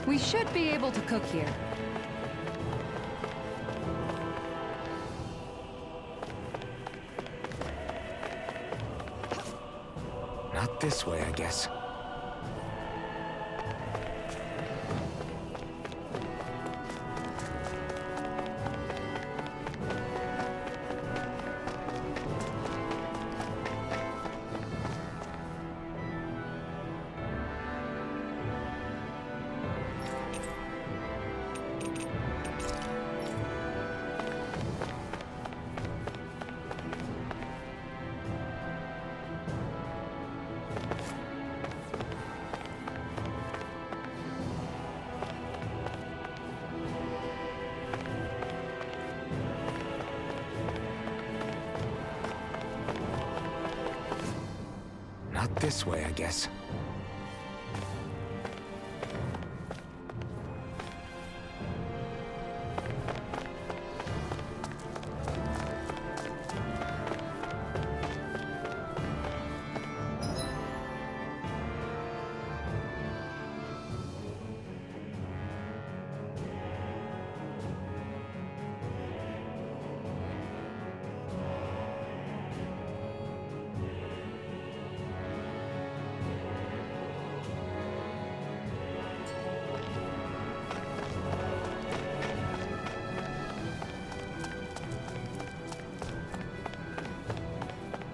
We should be able to cook here. Not this way, I guess. Not this way, I guess.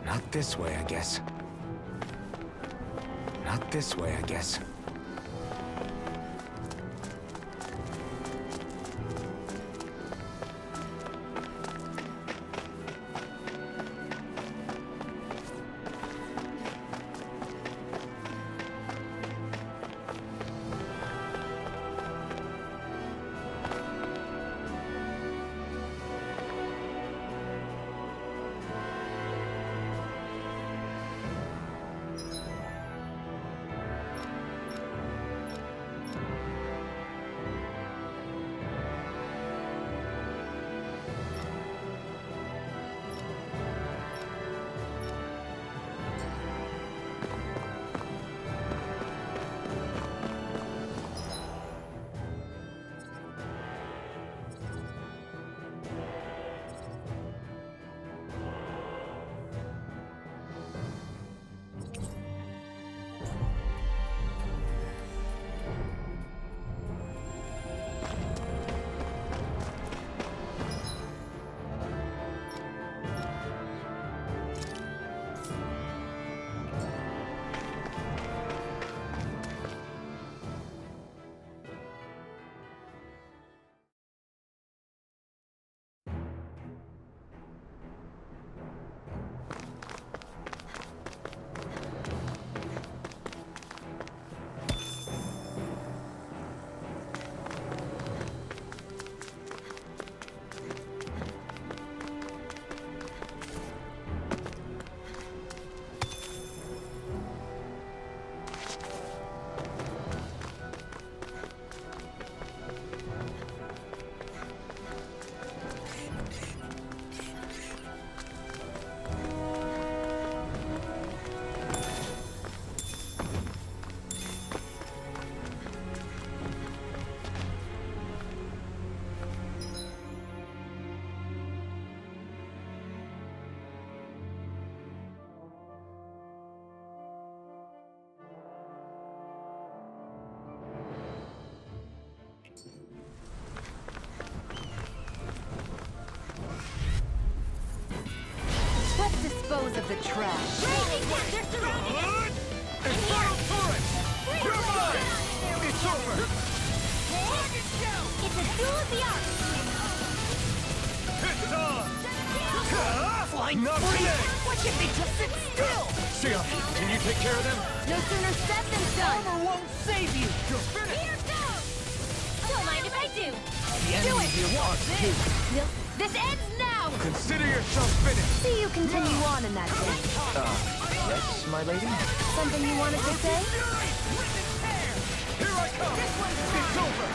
Not this way, I guess. Not this way, I guess. Let's dispose of the trash. They're surrounding us! Infernal turret! You're mine! It's over! It's a duel of the arts! It's on! Flying Not free! today! Why can't they just sit still? Sia, can you take care of them? No sooner said than done. Armor won't save you! You're finished! Here goes! Don't mind if I do! The enemy here wants you. This ends now! Consider yourself finished! See you continue on in that way. Yes, my lady? Something you wanted to say? Here I come! It's over!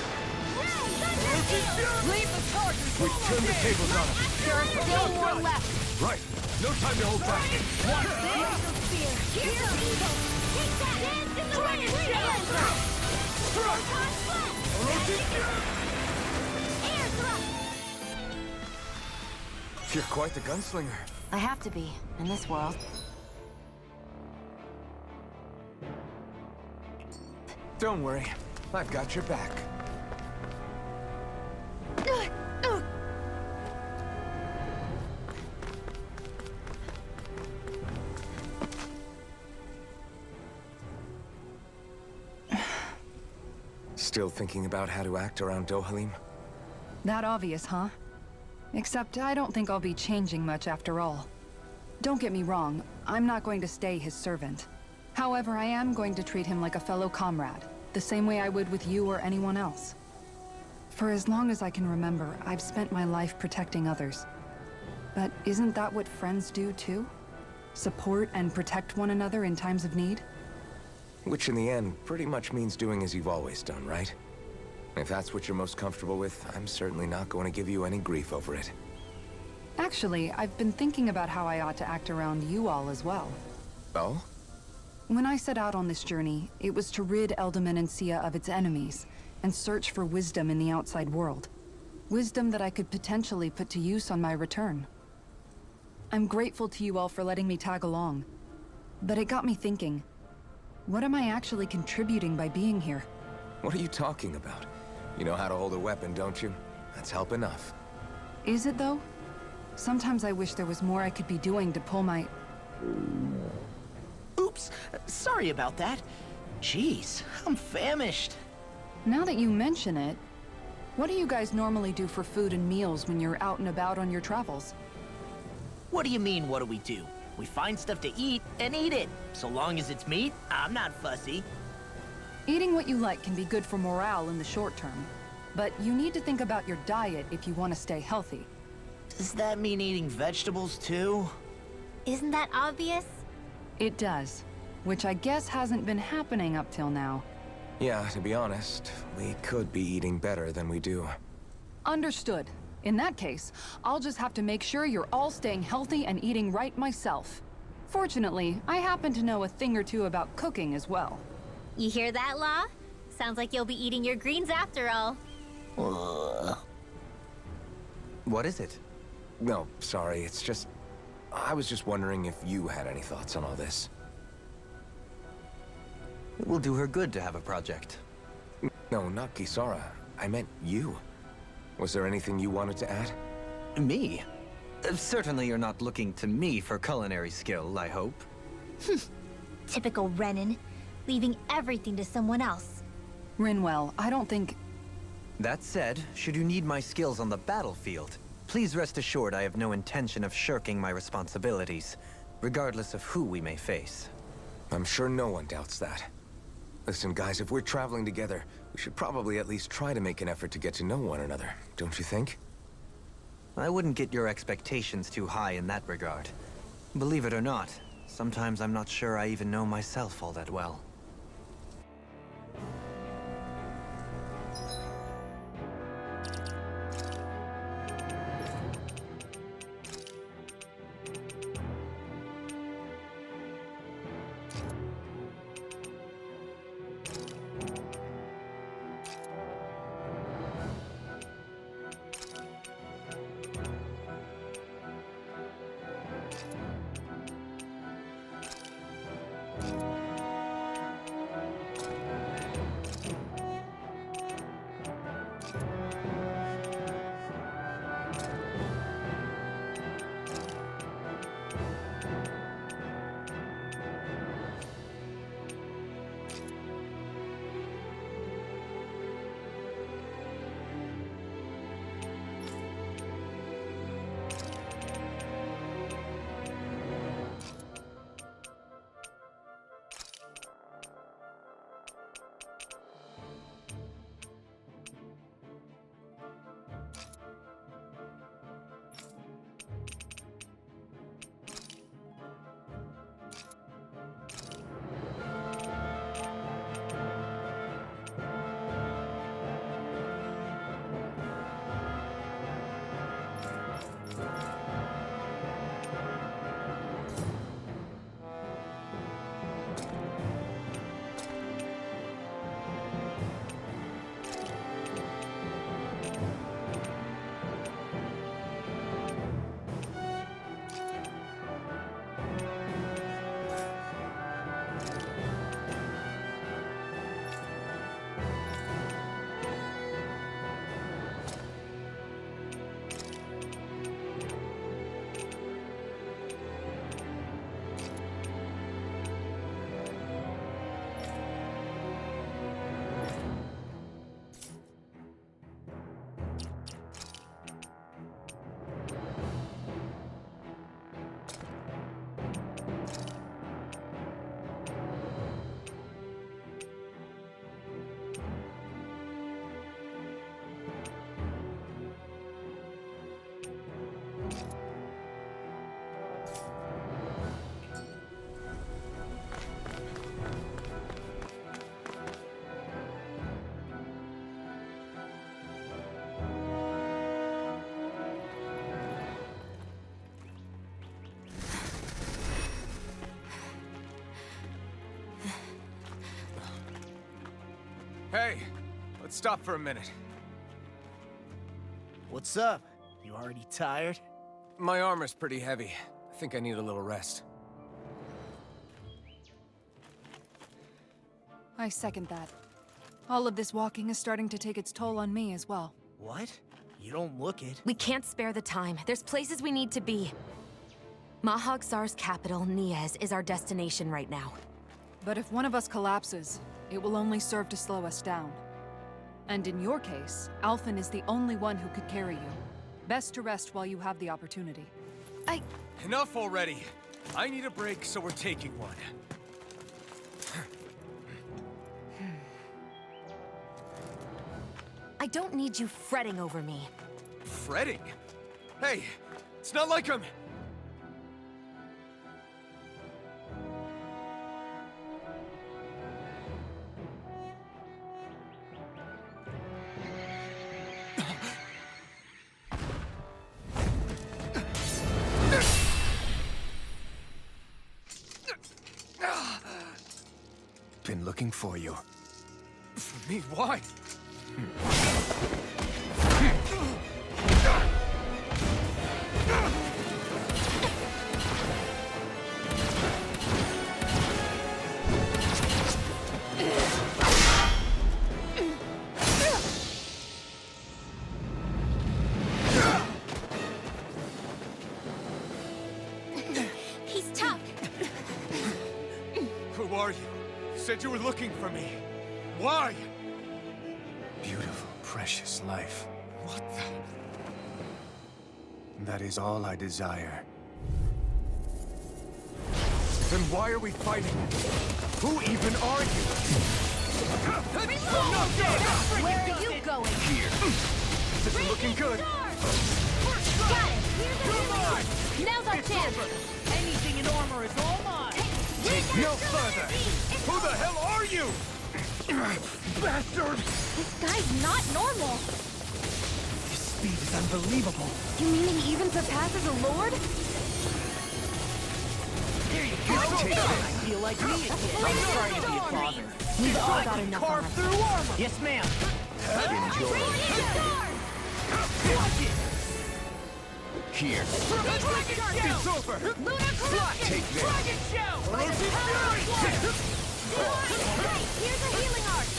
Leave the charges! We turn the tables on him. There are still more left. Right. No time to hold back. Watch this! Here's some evil. Take that. Dance in the wind. Air thrust. You're quite the gunslinger. I have to be in this world. Don't worry. I've got your back. Still thinking about how to act around Dohalim? That obvious, huh? Except I don't think I'll be changing much after all. Don't get me wrong, I'm not going to stay his servant. However, I am going to treat him like a fellow comrade, the same way I would with you or anyone else. For as long as I can remember, I've spent my life protecting others. But isn't that what friends do too? Support and protect one another in times of need? Which in the end pretty much means doing as you've always done, right? If that's what you're most comfortable with, I'm certainly not going to give you any grief over it. Actually, I've been thinking about how I ought to act around you all as well. Oh? When I set out on this journey, it was to rid Eldaman and Sia of its enemies, and search for wisdom in the outside world. Wisdom that I could potentially put to use on my return. I'm grateful to you all for letting me tag along. But it got me thinking, what am I actually contributing by being here? What are you talking about? You know how to hold a weapon, don't you? That's help enough. Is it though? Sometimes I wish there was more I could be doing to pull my... Oops, sorry about that. Jeez, I'm famished. Now that you mention it, what do you guys normally do for food and meals when you're out and about on your travels? What do you mean, what do we do? We find stuff to eat and eat it. So long as it's meat, I'm not fussy. Eating what you like can be good for morale in the short term, but you need to think about your diet if you want to stay healthy. Does that mean eating vegetables too? Isn't that obvious? It does, which I guess hasn't been happening up till now. Yeah, to be honest, we could be eating better than we do. Understood. In that case, I'll just have to make sure you're all staying healthy and eating right myself. Fortunately, I happen to know a thing or two about cooking as well. You hear that, Law? Sounds like you'll be eating your greens after all. What is it? No, sorry, it's just... I was just wondering if you had any thoughts on all this. It will do her good to have a project. No, not Kisara. I meant you. Was there anything you wanted to add? Me? Certainly you're not looking to me for culinary skill, I hope. Typical Renan, leaving everything to someone else. Rinwell, I don't think... That said, should you need my skills on the battlefield, please rest assured I have no intention of shirking my responsibilities, regardless of who we may face. I'm sure no one doubts that. Listen, guys, if we're traveling together, we should probably at least try to make an effort to get to know one another, don't you think? I wouldn't get your expectations too high in that regard. Believe it or not, sometimes I'm not sure I even know myself all that well. Hey, let's stop for a minute. What's up? You already tired? My armor's pretty heavy. I think I need a little rest. I second that. All of this walking is starting to take its toll on me as well. What? You don't look it. We can't spare the time. There's places we need to be. Mahag Sar's capital, Niez, is our destination right now. But if one of us collapses, it will only serve to slow us down. And in your case, Alphen is the only one who could carry you. Best to rest while you have the opportunity. Enough already! I need a break, so we're taking one. I don't need you fretting over me. Fretting? Hey, it's not like I'm... Been looking for you. For me, why? He's tough. Who are you? You said you were looking for me. Why? Beautiful, precious life. What the... That is all I desire. Then why are we fighting? Who even are you? Where are you going? This is looking good. Got it. Now's our chance. Anything in armor is all mine! No further! Who the hell are you? Bastard! This guy's not normal. His speed is unbelievable. You mean he even surpasses a lord? There you go! I feel like me again. I'm sorry to be a bother. We've all got enough Carve on us. through armor! Yes, ma'am. Watch it! Here. It's over! Take this! Rosy Fury! Here's a healing art.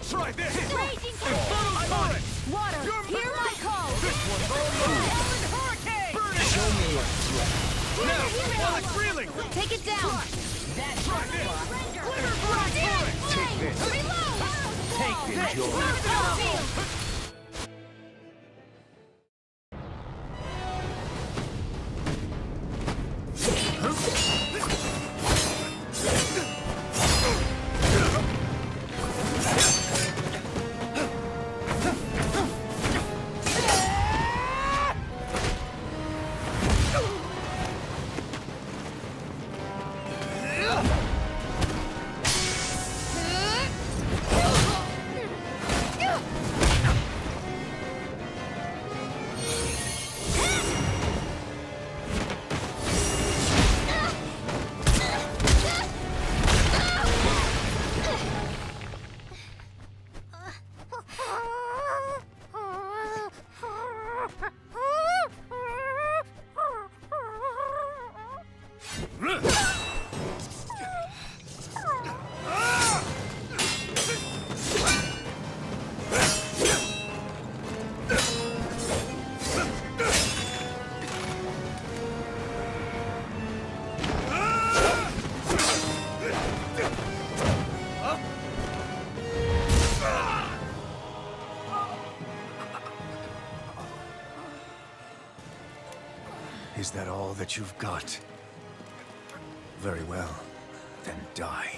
Try this! Raging Infernal Torrent! water. Hear my call. This one's all yours! Hurricane! Burn it! Show me your threat! Now, while it's reeling! Take it down. Try this! Glitter Blast Torrent! Take this. Reload. Take this! Reload. Is that all that you've got? Very well. Then die.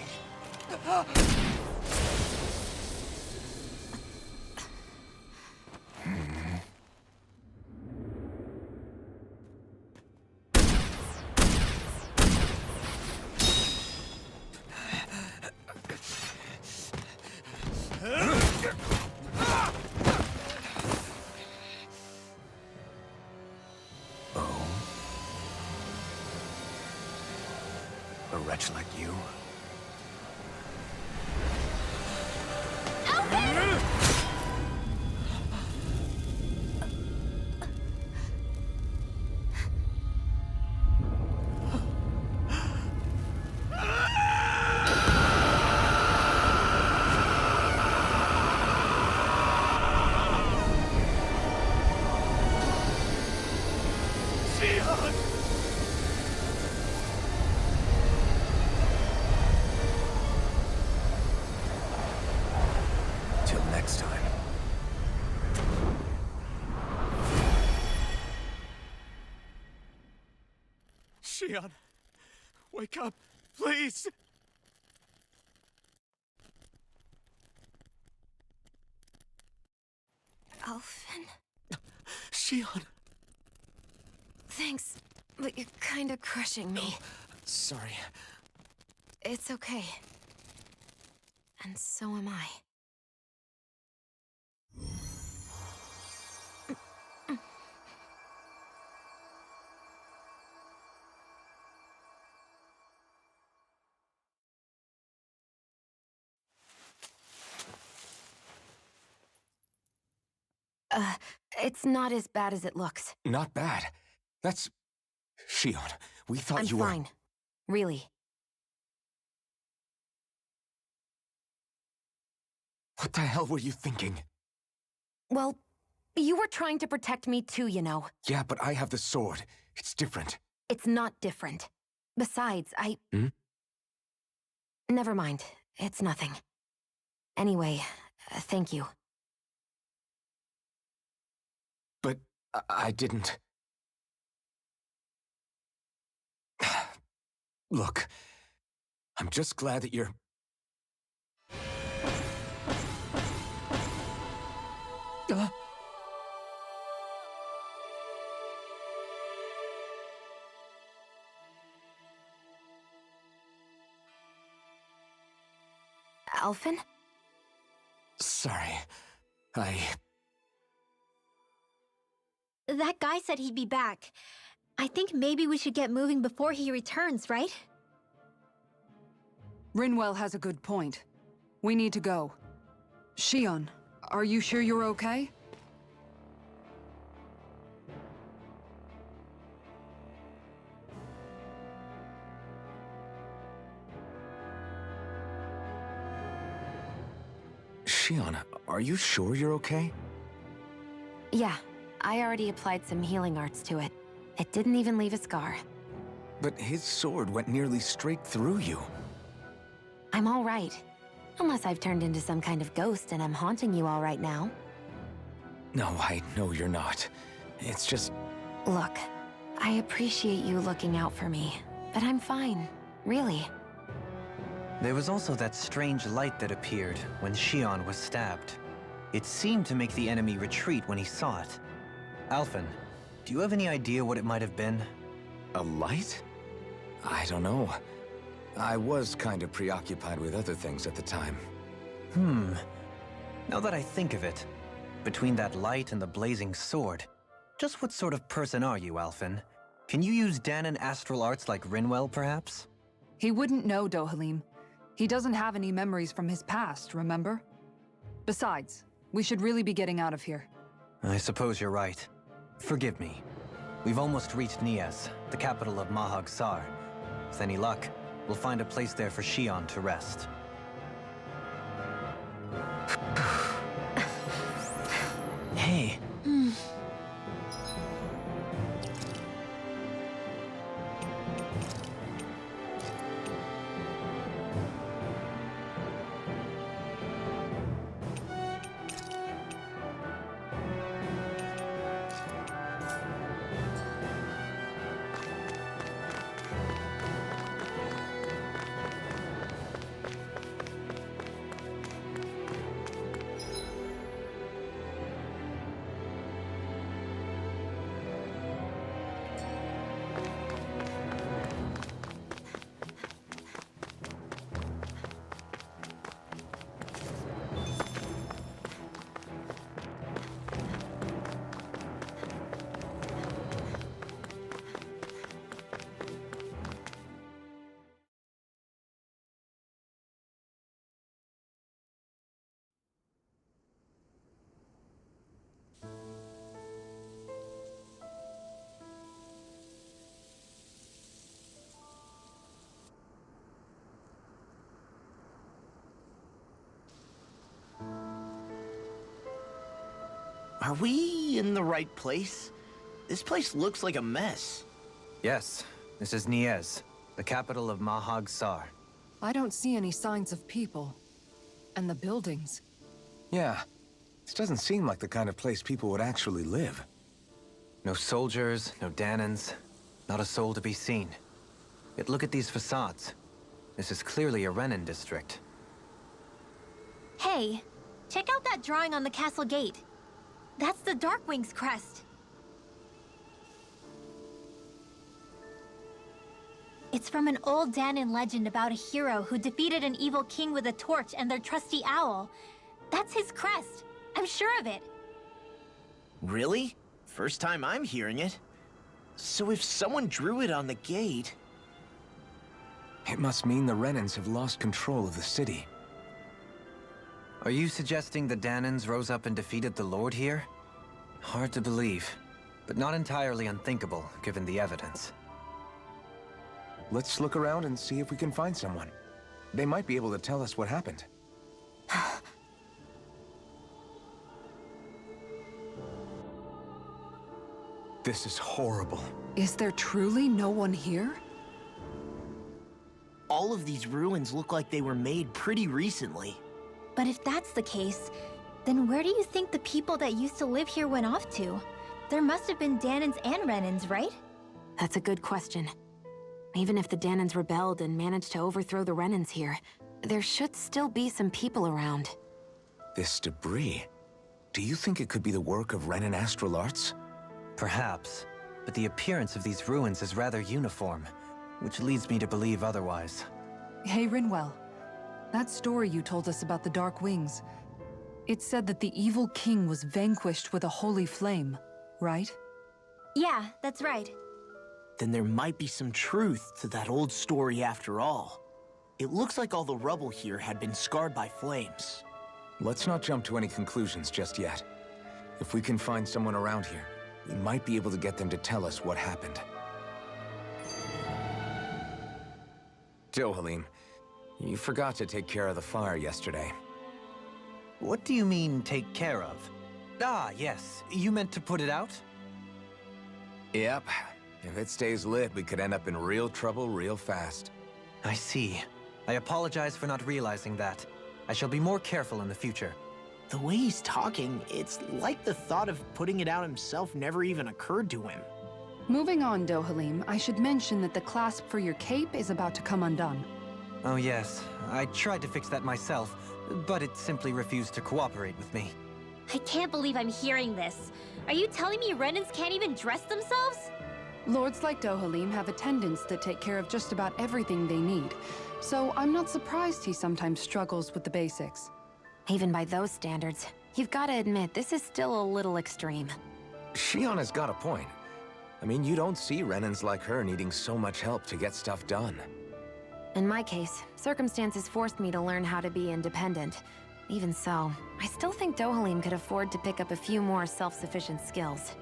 A wretch like you? this time. Shion, wake up, please! Alphen? Shion! Thanks, but you're kinda crushing me. Sorry. It's okay. And so am I. It's not as bad as it looks. Not bad. That's... Shion, we thought I'm you were... fine. Really. What the hell were you thinking? Well, you were trying to protect me too, you know. Yeah, but I have the sword. It's different. It's not different. Besides, Hmm? Never mind. It's nothing. Anyway, thank you. But I didn't... Look, I'm just glad that you're... Alphen? Sorry. That guy said he'd be back. I think maybe we should get moving before he returns, right? Rinwell has a good point. We need to go. Shion, are you sure you're okay? Shion, are you sure you're okay? Yeah, I already applied some healing arts to it. It didn't even leave a scar. But his sword went nearly straight through you. I'm all right. Unless I've turned into some kind of ghost and I'm haunting you all right now. No, I know you're not. It's just... Look, I appreciate you looking out for me, but I'm fine. Really. There was also that strange light that appeared when Shion was stabbed. It seemed to make the enemy retreat when he saw it. Alphen, do you have any idea what it might have been? A light? I don't know. I was kind of preoccupied with other things at the time. Now that I think of it, between that light and the blazing sword, just what sort of person are you, Alphen? Can you use Danon astral arts like Rinwell, perhaps? He wouldn't know, Dohalim. He doesn't have any memories from his past, remember? Besides, we should really be getting out of here. I suppose you're right. Forgive me. We've almost reached Niez, the capital of Mahag Sar. With any luck, we'll find a place there for Shion to rest. Hey. Are we in the right place? This place looks like a mess. Yes, this is Niez, the capital of Mahag Sar. I don't see any signs of people. And the buildings. Yeah, This doesn't seem like the kind of place people would actually live. No soldiers, no Danans, not a soul to be seen. Yet look at these facades. This is clearly a Renan district. Hey, check out that drawing on the castle gate. That's the Darkwing's crest. It's from an old Danan legend about a hero who defeated an evil king with a torch and their trusty owl. That's his crest. I'm sure of it. Really? First time I'm hearing it. So if someone drew it on the gate... It must mean the Renans have lost control of the city. Are you suggesting the Danans rose up and defeated the Lord here? Hard to believe, but not entirely unthinkable, given the evidence. Let's look around and see if we can find someone. They might be able to tell us what happened. This is horrible. Is there truly no one here? All of these ruins look like they were made pretty recently. But if that's the case, then where do you think the people that used to live here went off to? There must have been Danans and Renans, right? That's a good question. Even if the Danans rebelled and managed to overthrow the Renans here, there should still be some people around. This debris. Do you think it could be the work of Renan astral arts? Perhaps, but the appearance of these ruins is rather uniform, which leads me to believe otherwise. Hey, Rinwell. That story you told us about the Dark Wings. It said that the evil king was vanquished with a holy flame, right? Yeah, that's right. Then there might be some truth to that old story after all. It looks like all the rubble here had been scarred by flames. Let's not jump to any conclusions just yet. If we can find someone around here, we might be able to get them to tell us what happened. Dohalim, you forgot to take care of the fire yesterday. What do you mean, take care of? Ah, yes. You meant to put it out? Yep. If it stays lit, we could end up in real trouble real fast. I see. I apologize for not realizing that. I shall be more careful in the future. The way he's talking, it's like the thought of putting it out himself never even occurred to him. Moving on, Dohalim, I should mention that the clasp for your cape is about to come undone. Oh yes, I tried to fix that myself, but it simply refused to cooperate with me. I can't believe I'm hearing this. Are you telling me Renans can't even dress themselves? Lords like Dohalim have attendants that take care of just about everything they need, so I'm not surprised he sometimes struggles with the basics. Even by those standards, you've got to admit this is still a little extreme. Shion has got a point. I mean, you don't see Renans like her needing so much help to get stuff done. In my case, circumstances forced me to learn how to be independent. Even so, I still think Dohalim could afford to pick up a few more self-sufficient skills.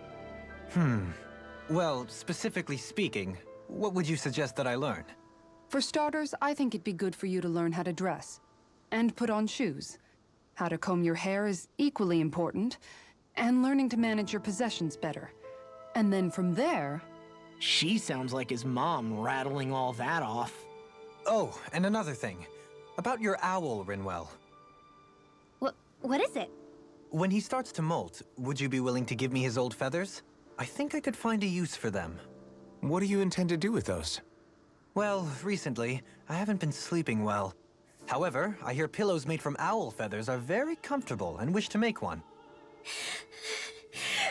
Well, specifically speaking, what would you suggest that I learn? For starters, I think it'd be good for you to learn how to dress. And put on shoes. How to comb your hair is equally important. And learning to manage your possessions better. And then from there... She sounds like his mom rattling all that off. Oh, and another thing. About your owl, Rinwell. What is it? When he starts to molt, would you be willing to give me his old feathers? I think I could find a use for them. What do you intend to do with those? Well, recently, I haven't been sleeping well. However, I hear pillows made from owl feathers are very comfortable and wish to make one.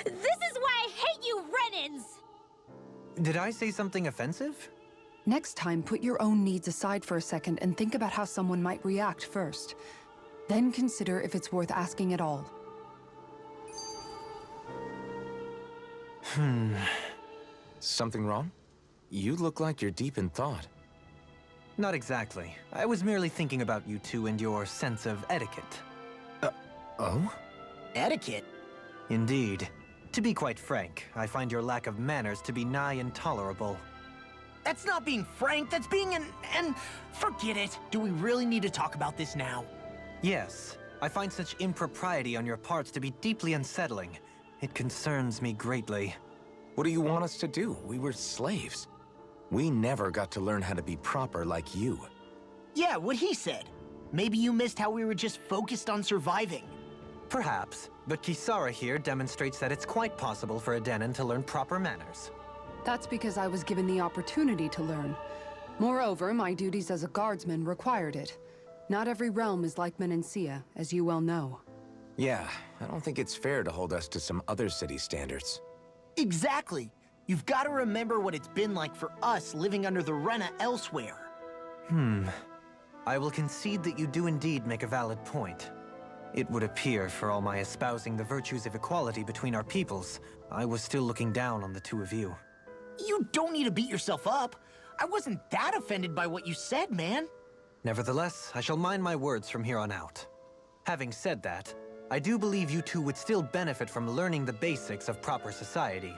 This is why I hate you, Renans! Did I say something offensive? Next time, put your own needs aside for a second and think about how someone might react first. Then consider if it's worth asking at all. Something wrong? You look like you're deep in thought. Not exactly. I was merely thinking about you two and your sense of etiquette. Oh? Etiquette? Indeed. To be quite frank, I find your lack of manners to be nigh intolerable. That's not being frank, that's being and forget it. Do we really need to talk about this now? Yes, I find such impropriety on your parts to be deeply unsettling. It concerns me greatly. What do you want us to do? We were slaves. We never got to learn how to be proper like you. Yeah, what he said. Maybe you missed how we were just focused on surviving. Perhaps, But Kisara here demonstrates that it's quite possible for a Denon to learn proper manners. That's because I was given the opportunity to learn. Moreover, my duties as a guardsman required it. Not every realm is like Menancia, as you well know. Yeah, I don't think it's fair to hold us to some other city standards. Exactly. You've got to remember what it's been like for us living under the Rena elsewhere. I will concede that you do indeed make a valid point. It would appear, for all my espousing the virtues of equality between our peoples, I was still looking down on the two of you. You don't need to beat yourself up. I wasn't that offended by what you said, man. Nevertheless, I shall mind my words from here on out. Having said that, I do believe you two would still benefit from learning the basics of proper society.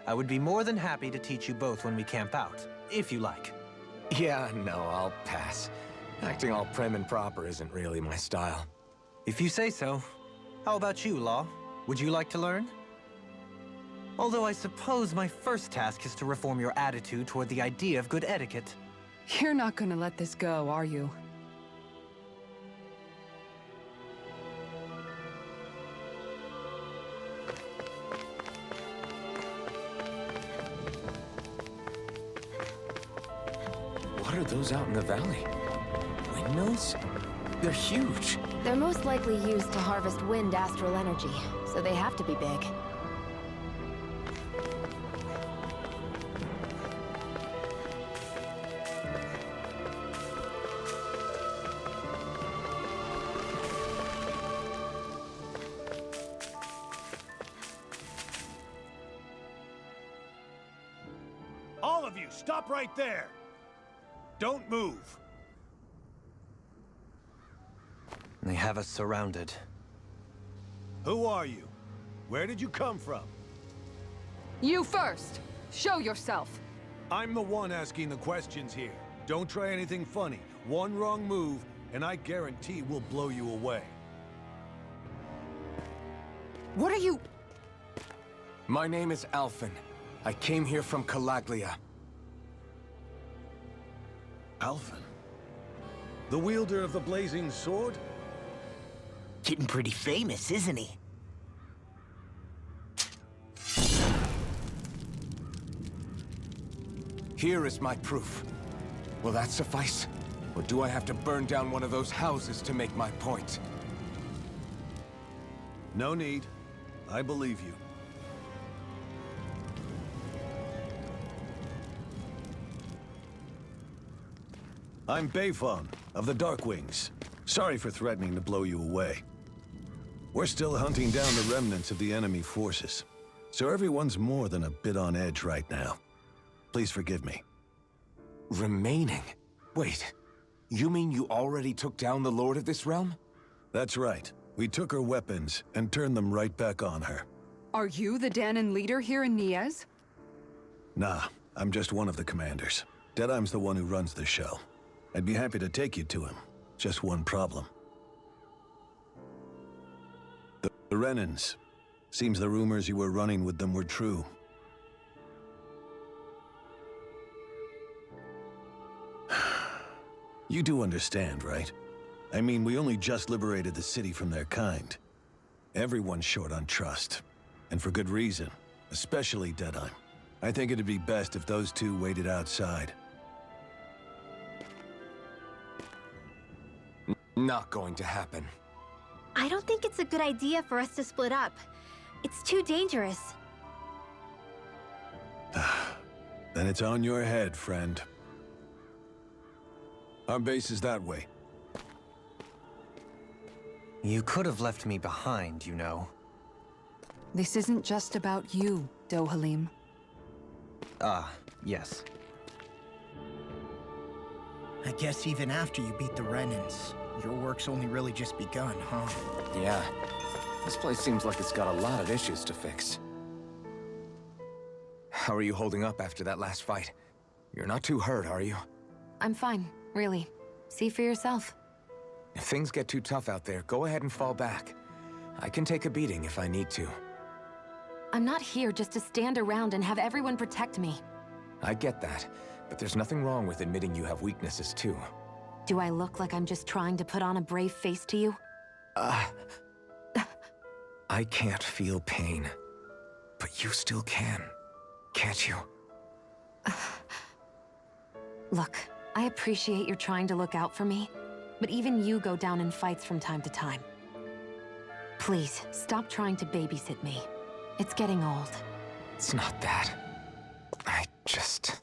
I would be more than happy to teach you both when we camp out, if you like. Yeah, no, I'll pass. Acting all prim and proper isn't really my style. If you say so. How about you, Law? Would you like to learn? Although I suppose my first task is to reform your attitude toward the idea of good etiquette. You're not gonna let this go, are you? What are those out in the valley? Windmills? They're huge. They're most likely used to harvest wind astral energy, so they have to be big. All of you, stop right there! Don't move! They have us surrounded. Who are you? Where did you come from? You first! Show yourself! I'm the one asking the questions here. Don't try anything funny. One wrong move, and I guarantee we'll blow you away. What are you... My name is Alphen. I came here from Calaglia. Alphen? The wielder of the blazing sword? Getting pretty famous, isn't he? Here is my proof. Will that suffice? Or do I have to burn down one of those houses to make my point? No need. I believe you. I'm Beifong, of the Darkwings. Sorry for threatening to blow you away. We're still hunting down the remnants of the enemy forces, so everyone's more than a bit on edge right now. Please forgive me. Remaining? Wait, you mean you already took down the Lord of this realm? That's right. We took her weapons and turned them right back on her. Are you the Danon leader here in Niez? Nah, I'm just one of the commanders. Deadeye's the one who runs the show. I'd be happy to take you to him. Just one problem. The Renans. Seems the rumors you were running with them were true. You do understand, right? I mean, we only just liberated the city from their kind. Everyone's short on trust. And for good reason. Especially Deadeye. I think it'd be best if those two waited outside. Not going to happen. I don't think it's a good idea for us to split up. It's too dangerous. Then it's on your head, friend. Our base is that way. You could have left me behind, you know. This isn't just about you, Dohalim. Ah, yes. I guess even after you beat the Renans, your work's only really just begun, huh? Yeah. This place seems like it's got a lot of issues to fix. How are you holding up after that last fight? You're not too hurt, are you? I'm fine, really. See for yourself. If things get too tough out there, go ahead and fall back. I can take a beating if I need to. I'm not here just to stand around and have everyone protect me. I get that, but there's nothing wrong with admitting you have weaknesses too. Do I look like I'm just trying to put on a brave face to you? I I can't feel pain. But you still can, can't you? Look, I appreciate you're trying to look out for me, but even you go down in fights from time to time. Please, stop trying to babysit me. It's getting old. It's not that. I just...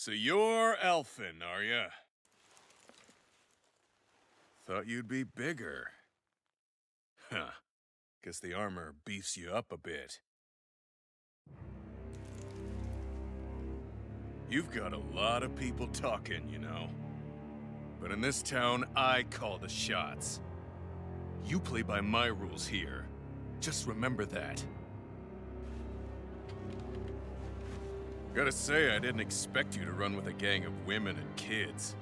So you're elfin, are ya? Thought you'd be bigger. Huh. Guess the armor beefs you up a bit. You've got a lot of people talking, you know. But in this town, I call the shots. You play by my rules here. Just remember that. Gotta say, I didn't expect you to run with a gang of women and kids.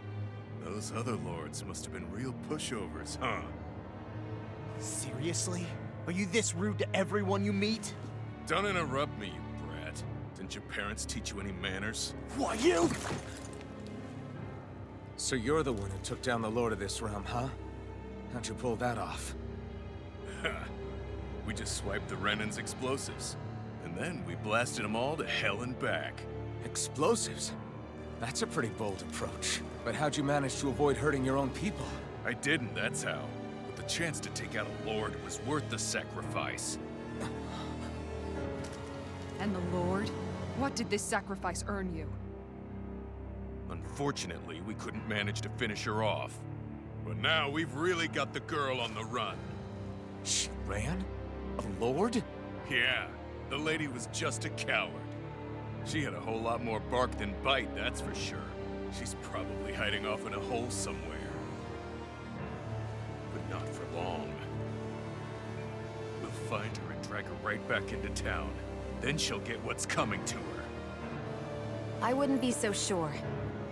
Those other lords must have been real pushovers, huh? Seriously? Are you this rude to everyone you meet? Don't interrupt me, you brat. Didn't your parents teach you any manners? Why, you? So you're the one who took down the lord of this realm, huh? How'd you pull that off? We just swiped the Renan's explosives. And then we blasted them all to hell and back. Explosives? That's a pretty bold approach. But how'd you manage to avoid hurting your own people? I didn't, that's how. But the chance to take out a lord was worth the sacrifice. And the Lord? What did this sacrifice earn you? Unfortunately, we couldn't manage to finish her off. But now we've really got the girl on the run. She ran? A lord? Yeah. The lady was just a coward. She had a whole lot more bark than bite, that's for sure. She's probably hiding off in a hole somewhere. But not for long. We'll find her and drag her right back into town. Then she'll get what's coming to her. I wouldn't be so sure.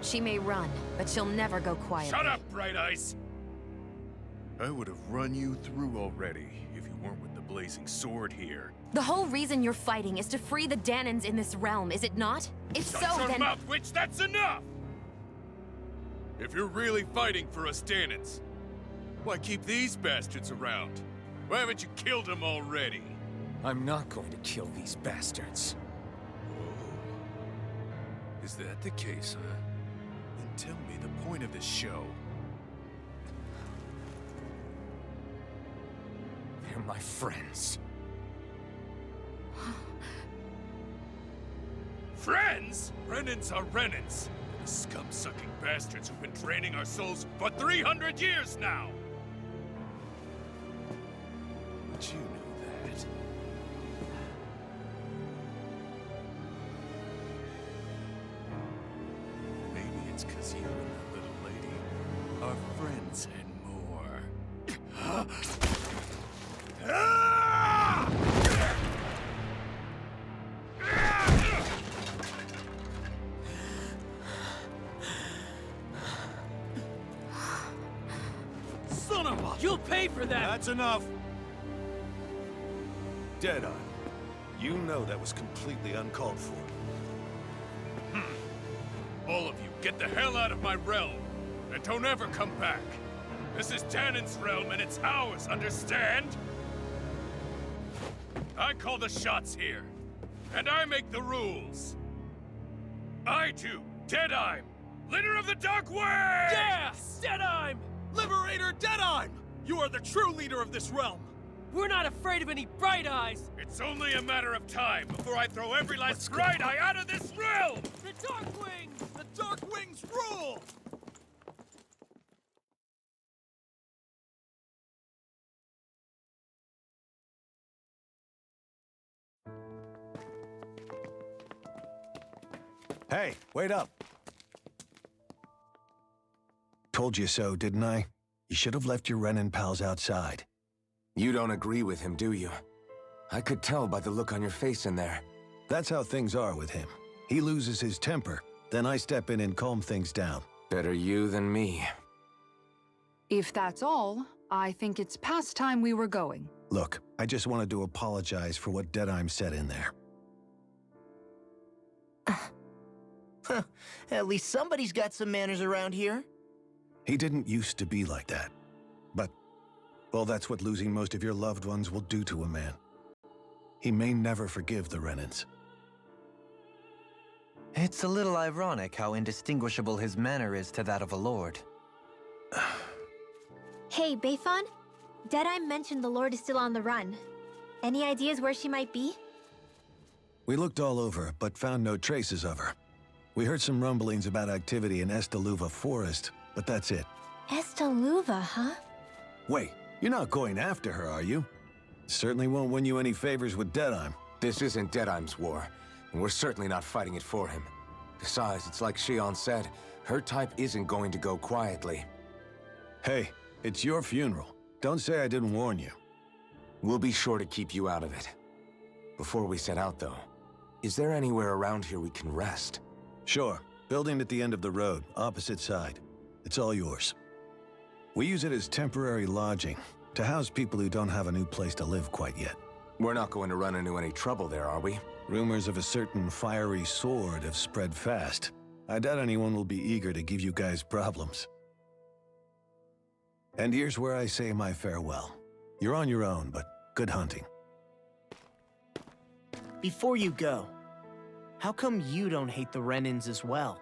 She may run, but she'll never go quietly. Shut up, Bright Eyes! I would have run you through already if you weren't with the blazing sword here. The whole reason you're fighting is to free the Danans in this realm, is it not? If so, Shut your then... mouth, witch! That's enough! If you're really fighting for us Danans, why keep these bastards around? Why haven't you killed them already? I'm not going to kill these bastards. Oh. Is that the case, huh? Then tell me the point of this show. They're my friends. Friends? Renans are Renans. The scum-sucking bastards who've been draining our souls for 300 years now! But you know that. Maybe it's because you and the little lady are friends and more. Son of a... You'll pay for that! That's enough! Deadeye, you know that was completely uncalled for. All of you, get the hell out of my realm! And don't ever come back! This is Danan's realm and it's ours, understand? I call the shots here. And I make the rules. I do, Deadeye, leader of the Dark Wings! Yeah! Deadeye! Liberator Deadeye! You are the true leader of this realm! We're not afraid of any Bright Eyes! It's only a matter of time before I throw every last Bright Eye out of this realm! The Dark Wings! The Dark Wings rule! Hey, wait up! Told you so, didn't I? You should have left your Renan pals outside. You don't agree with him, do you? I could tell by the look on your face in there. That's how things are with him. He loses his temper, then I step in and calm things down. Better you than me. If that's all, I think it's past time we were going. Look, I just wanted to apologize for what Deadheim said in there. At least somebody's got some manners around here. He didn't used to be like that. But, well, that's what losing most of your loved ones will do to a man. He may never forgive the Renans. It's a little ironic how indistinguishable his manner is to that of a lord. Hey, Beifan? Deadeye mentioned the Lord is still on the run. Any ideas where she might be? We looked all over, but found no traces of her. We heard some rumblings about activity in Estaluva Forest, but that's it. Estaluva, huh? Wait, you're not going after her, are you? Certainly won't win you any favors with Deadheim. This isn't Deadheim's war, and we're certainly not fighting it for him. Besides, it's like Shion said, her type isn't going to go quietly. Hey, it's your funeral. Don't say I didn't warn you. We'll be sure to keep you out of it. Before we set out, though, is there anywhere around here we can rest? Sure. Building at the end of the road, opposite side. It's all yours. We use it as temporary lodging, to house people who don't have a new place to live quite yet. We're not going to run into any trouble there, are we? Rumors of a certain fiery sword have spread fast. I doubt anyone will be eager to give you guys problems. And here's where I say my farewell. You're on your own, but good hunting. Before you go, how come you don't hate the Renans as well?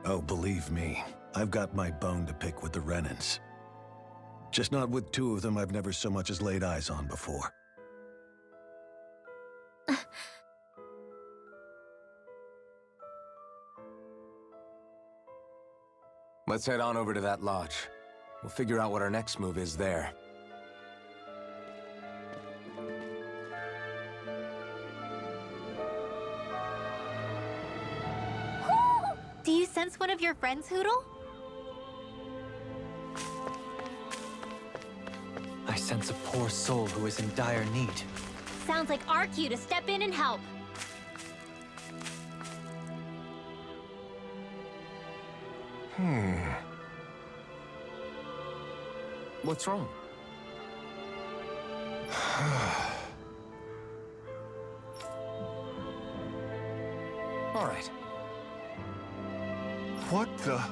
Oh, believe me, I've got my bone to pick with the Renans. Just not with two of them I've never so much as laid eyes on before. Let's head on over to that lodge. We'll figure out what our next move is there. Do you sense one of your friends, Hootle? I sense a poor soul who is in dire need. Sounds like our cue to step in and help. What's wrong? All right. What the?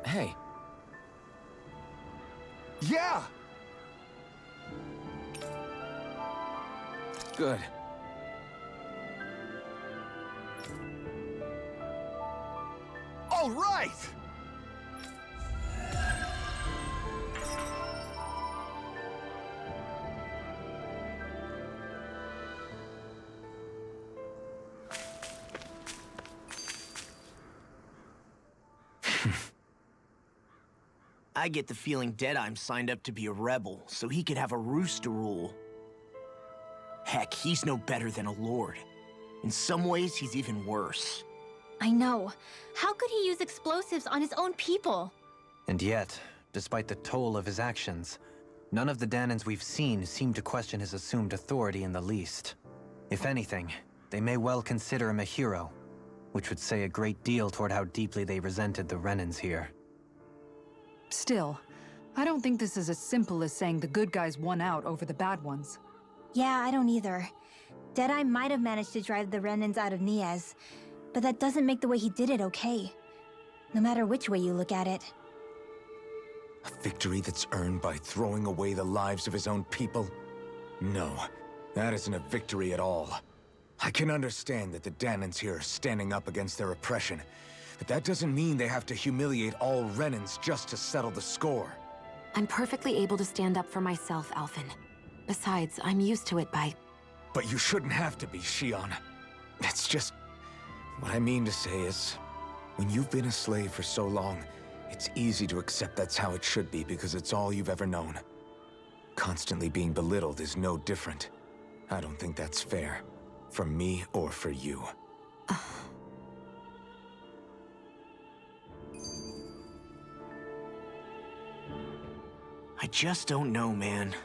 Hey. Yeah! Good. All right! I get the feeling Deadheim signed up to be a rebel so he could have a roost to rule. Heck, he's no better than a lord. In some ways, he's even worse. I know. How could he use explosives on his own people? And yet, despite the toll of his actions, none of the Danans we've seen seem to question his assumed authority in the least. If anything, they may well consider him a hero, which would say a great deal toward how deeply they resented the Renans here. Still, I don't think this is as simple as saying the good guys won out over the bad ones. Yeah, I don't either. Deadeye might have managed to drive the Renans out of Niaz, but that doesn't make the way he did it okay. No matter which way you look at it. A victory that's earned by throwing away the lives of his own people? No, that isn't a victory at all. I can understand that the Danans here are standing up against their oppression, but that doesn't mean they have to humiliate all Renans just to settle the score. I'm perfectly able to stand up for myself, Alphen. Besides, I'm used to it by... But you shouldn't have to be, Shion. It's just... What I mean to say is, when you've been a slave for so long, it's easy to accept that's how it should be because it's all you've ever known. constantly being belittled is no different. I don't think that's fair. For me or for you. I just don't know, man.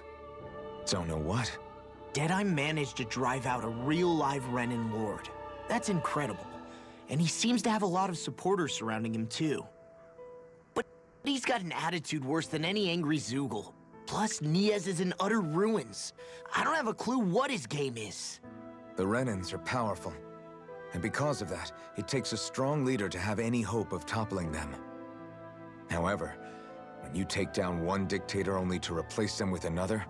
Don't know what? Deadeye managed to drive out a real live Renin Lord. That's incredible. And he seems to have a lot of supporters surrounding him too. But he's got an attitude worse than any angry Zoogle. Plus, Niaz is in utter ruins. I don't have a clue what his game is. The Renins are powerful. And because of that, it takes a strong leader to have any hope of toppling them. However, when you take down one dictator only to replace them with another,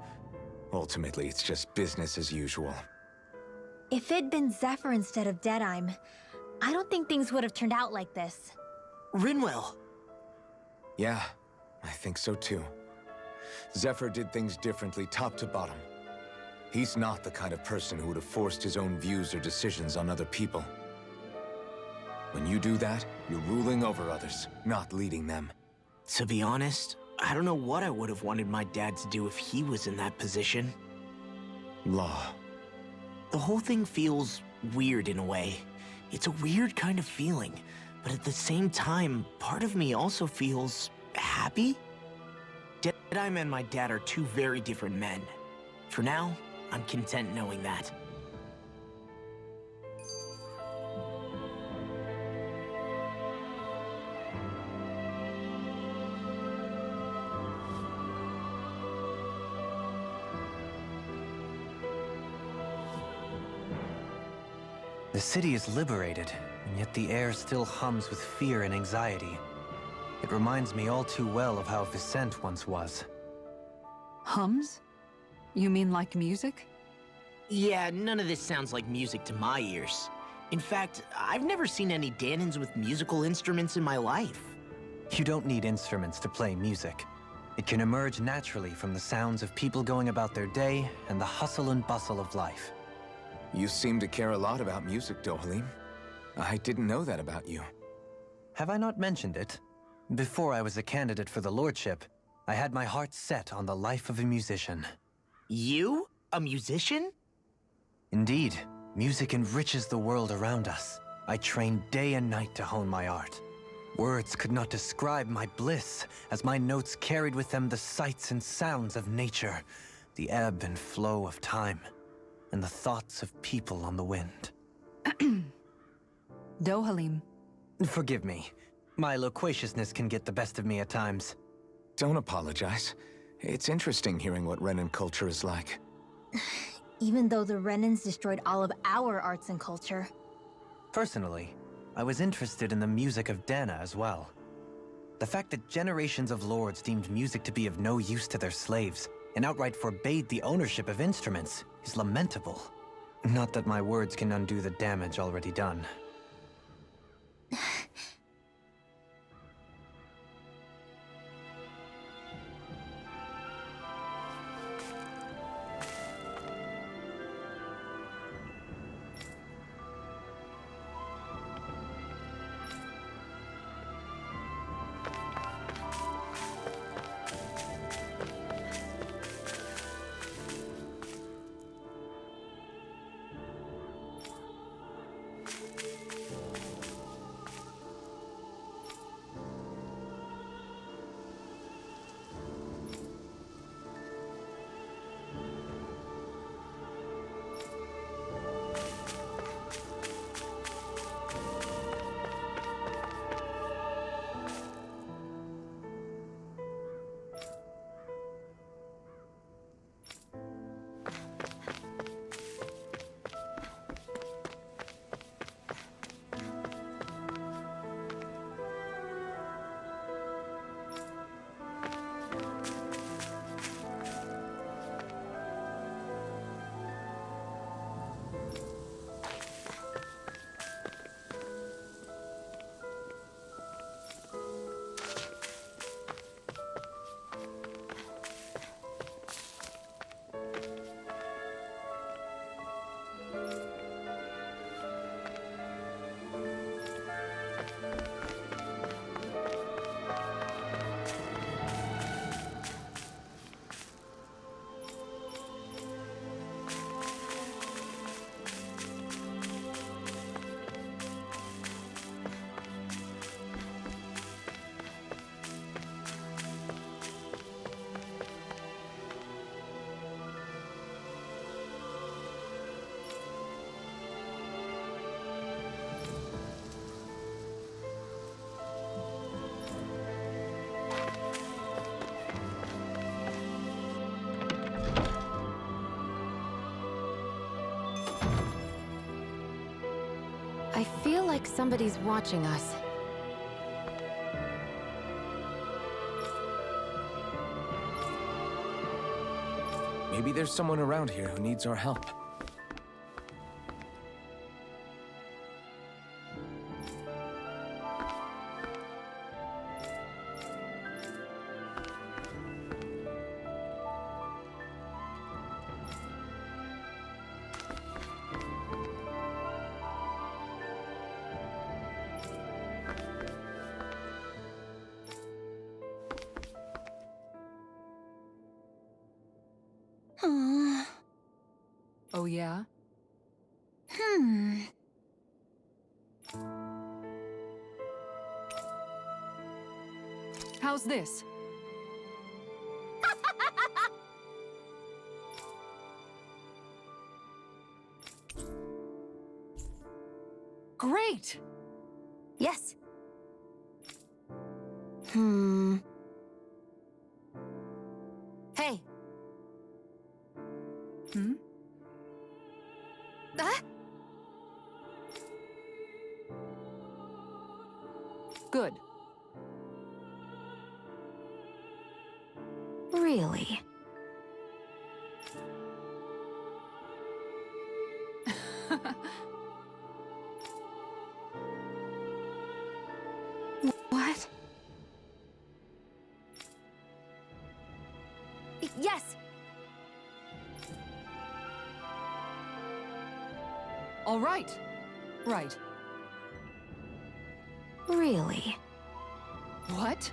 ultimately it's just business as usual. If it'd been Zephyr instead of Deadeye, I don't think things would have turned out like this. Rinwell. Yeah, I think so too. Zephyr did things differently top to bottom. He's not the kind of person who would have forced his own views or decisions on other people. When you do that, you're ruling over others, not leading them. To be honest, I don't know what I would have wanted my dad to do if he was in that position. Law. The whole thing feels weird in a way. It's a weird kind of feeling, but at the same time, part of me also feels happy. Deadeye and my dad are two very different men. For now, I'm content knowing that. The city is liberated, and yet the air still hums with fear and anxiety. It reminds me all too well of how Vicente once was. Hums? You mean like music? Yeah, none of this sounds like music to my ears. In fact, I've never seen any Danins with musical instruments in my life. You don't need instruments to play music. It can emerge naturally from the sounds of people going about their day and the hustle and bustle of life. You seem to care a lot about music, Dohalim. I didn't know that about you. Have I not mentioned it? Before I was a candidate for the lordship, I had my heart set on the life of a musician. You? A musician? Indeed, music enriches the world around us. I trained day and night to hone my art. Words could not describe my bliss, as my notes carried with them the sights and sounds of nature, the ebb and flow of time, and the thoughts of people on the wind. Dohalim. Forgive me. My loquaciousness can get the best of me at times. Don't apologize. It's interesting hearing what Renin culture is like. Even though the Renins destroyed all of our arts and culture. Personally, I was interested in the music of Dana as well. The fact that generations of lords deemed music to be of no use to their slaves and outright forbade the ownership of instruments is lamentable. Not that my words can undo the damage already done. like somebody's watching us. Maybe there's someone around here who needs our help. Aww. Oh yeah? How's this? Great! Yes. Hey. Ah? Good. Really? What? Yes! All right. Right. Really? What?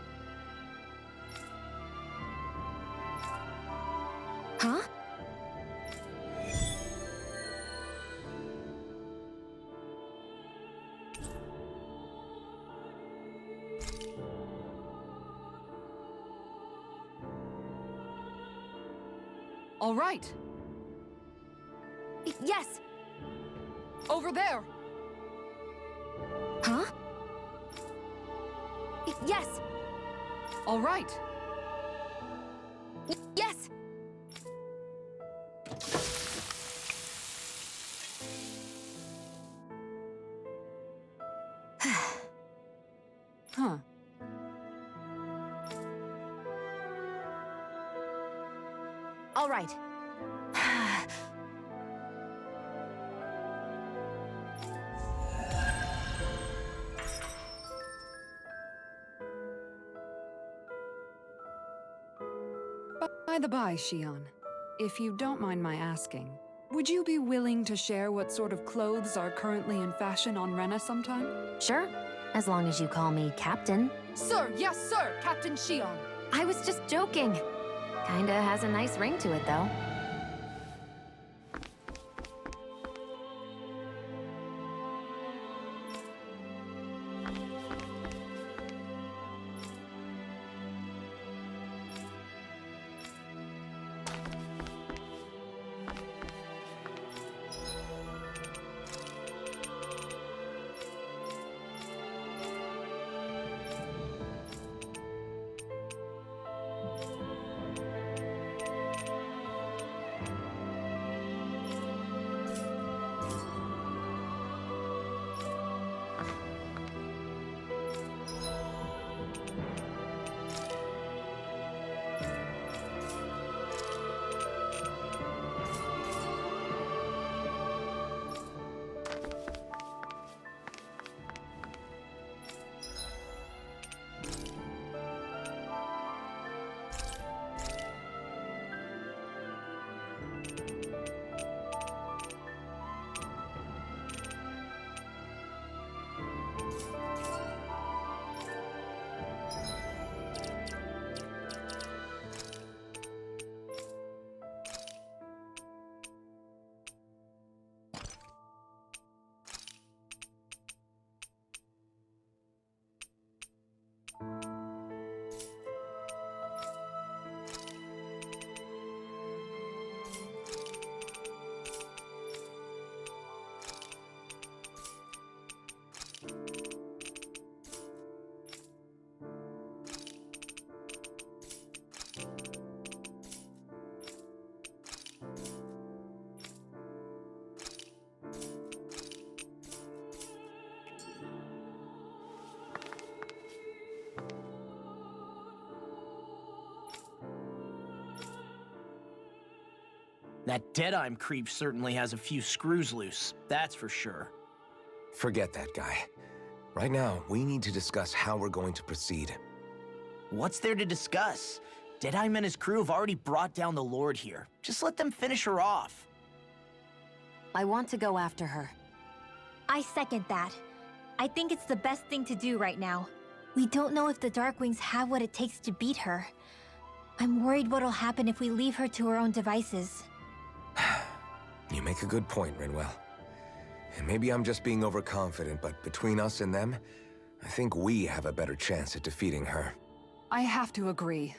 Huh? All right. Yes! Over there! Huh? Yes! All right. Yes! Huh. All right. By the by, Shion, if you don't mind my asking, would you be willing to share what sort of clothes are currently in fashion on Rena sometime? Sure, as long as you call me Captain. Sir, yes, sir, Captain Shion. I was just joking. Kinda has a nice ring to it, though. That Deadeye creep certainly has a few screws loose, that's for sure. Forget that guy. Right now, we need to discuss how we're going to proceed. What's there to discuss? Deadeye and his crew have already brought down the Lord here. Just let them finish her off. I want to go after her. I second that. I think it's the best thing to do right now. We don't know if the Darkwings have what it takes to beat her. I'm worried what'll happen if we leave her to her own devices. You make a good point, Rinwell. And maybe I'm just being overconfident, but between us and them, I think we have a better chance at defeating her. I have to agree.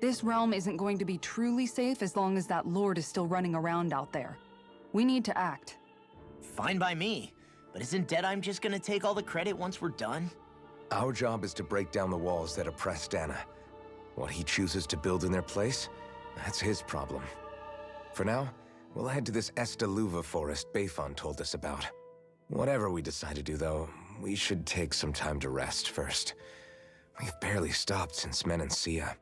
This realm isn't going to be truly safe as long as that Lord is still running around out there. We need to act. Fine by me. But isn't Deadeye just gonna take all the credit once we're done? Our job is to break down the walls that oppress Dana. What he chooses to build in their place, that's his problem. For now, we'll head to this Estaluva forest Bayfon told us about. Whatever we decide to do, though, we should take some time to rest first. We've barely stopped since Menancia.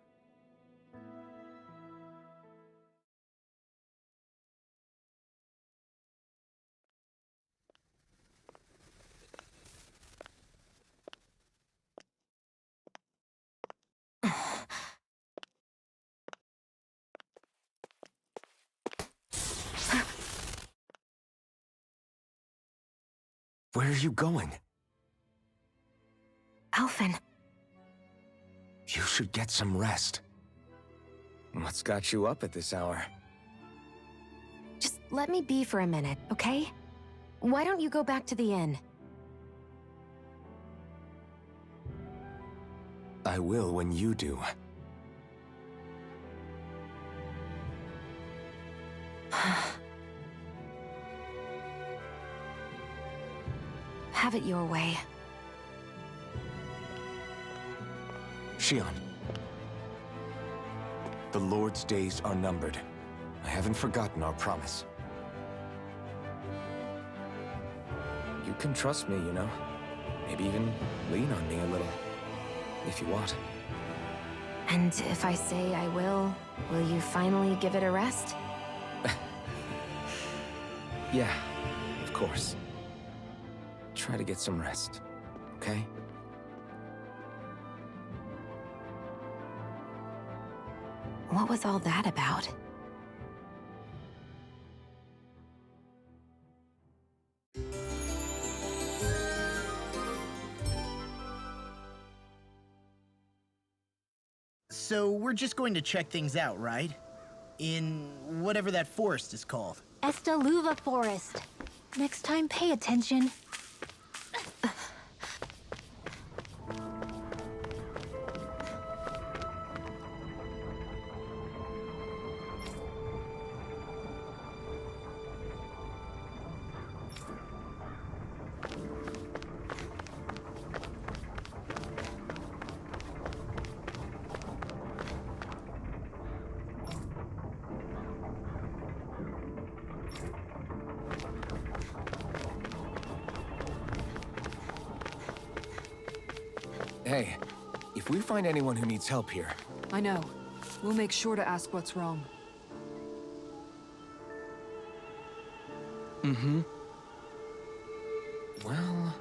Where are you going? Alphen. You should get some rest. What's got you up at this hour? Just let me be for a minute, okay? Why don't you go back to the inn? I will when you do. Have it your way. Shion. The Lord's days are numbered. I haven't forgotten our promise. You can trust me, you know. Maybe even lean on me a little, if you want. And if I say I will you finally give it a rest? Yeah, of course. Try to get some rest, okay? What was all that about? So we're just going to check things out, right? In whatever that forest is called. Estaluva Forest. Next time, pay attention. Hey, if we find anyone who needs help here... I know. We'll make sure to ask what's wrong. Mm-hmm. Well...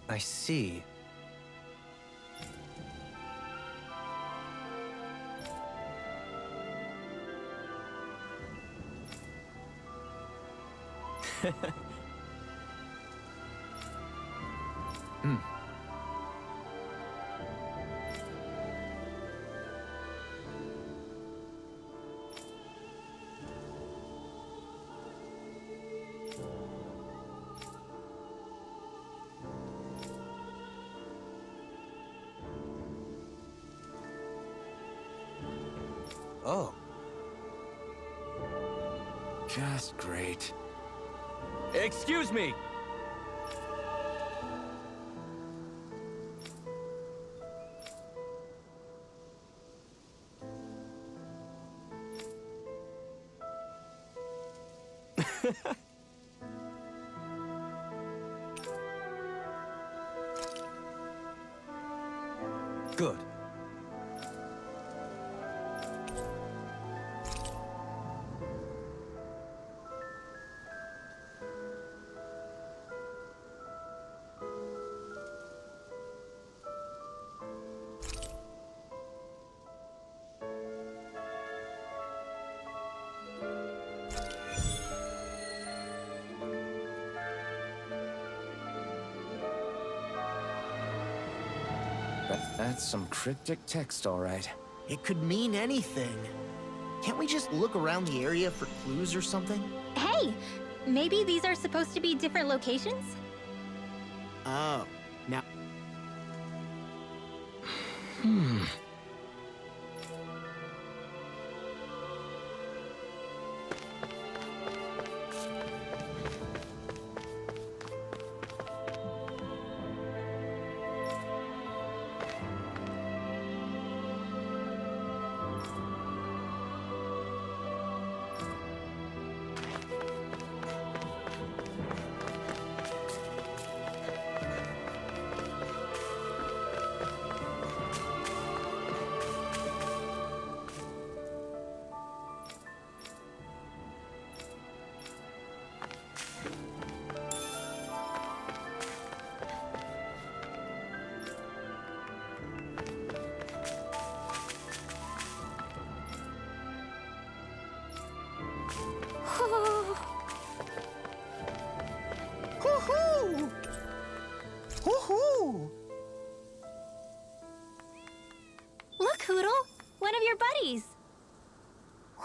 I see. Oh. Just great. Excuse me! Good. That's some cryptic text, all right. It could mean anything. Can't we just look around the area for clues or something? Hey! Maybe these are supposed to be different locations? Oh, now... Hoo-hoo! Hoo-hoo! Look, Hoodle! One of your buddies! Woo!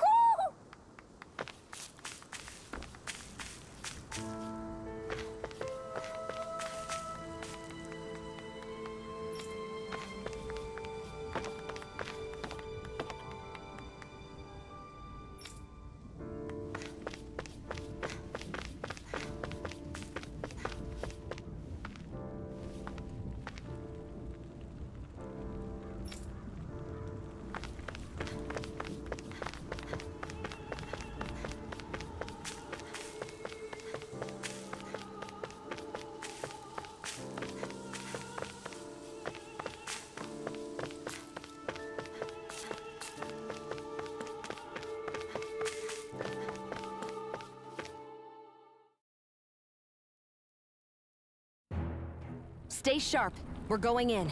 Stay sharp. We're going in.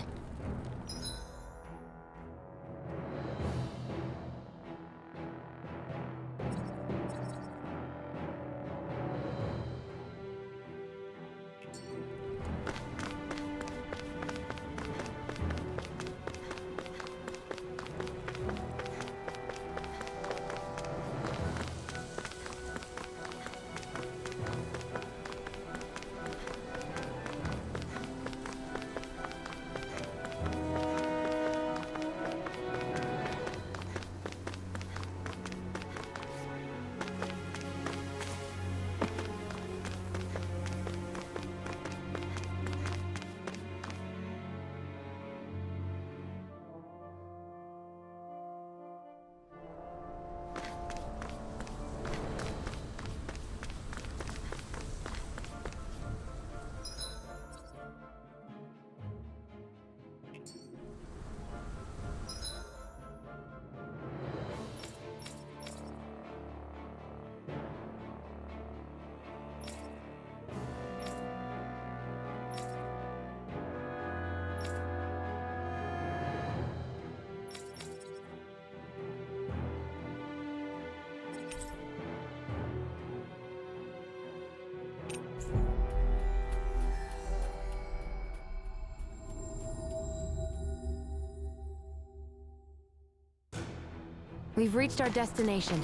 We've reached our destination.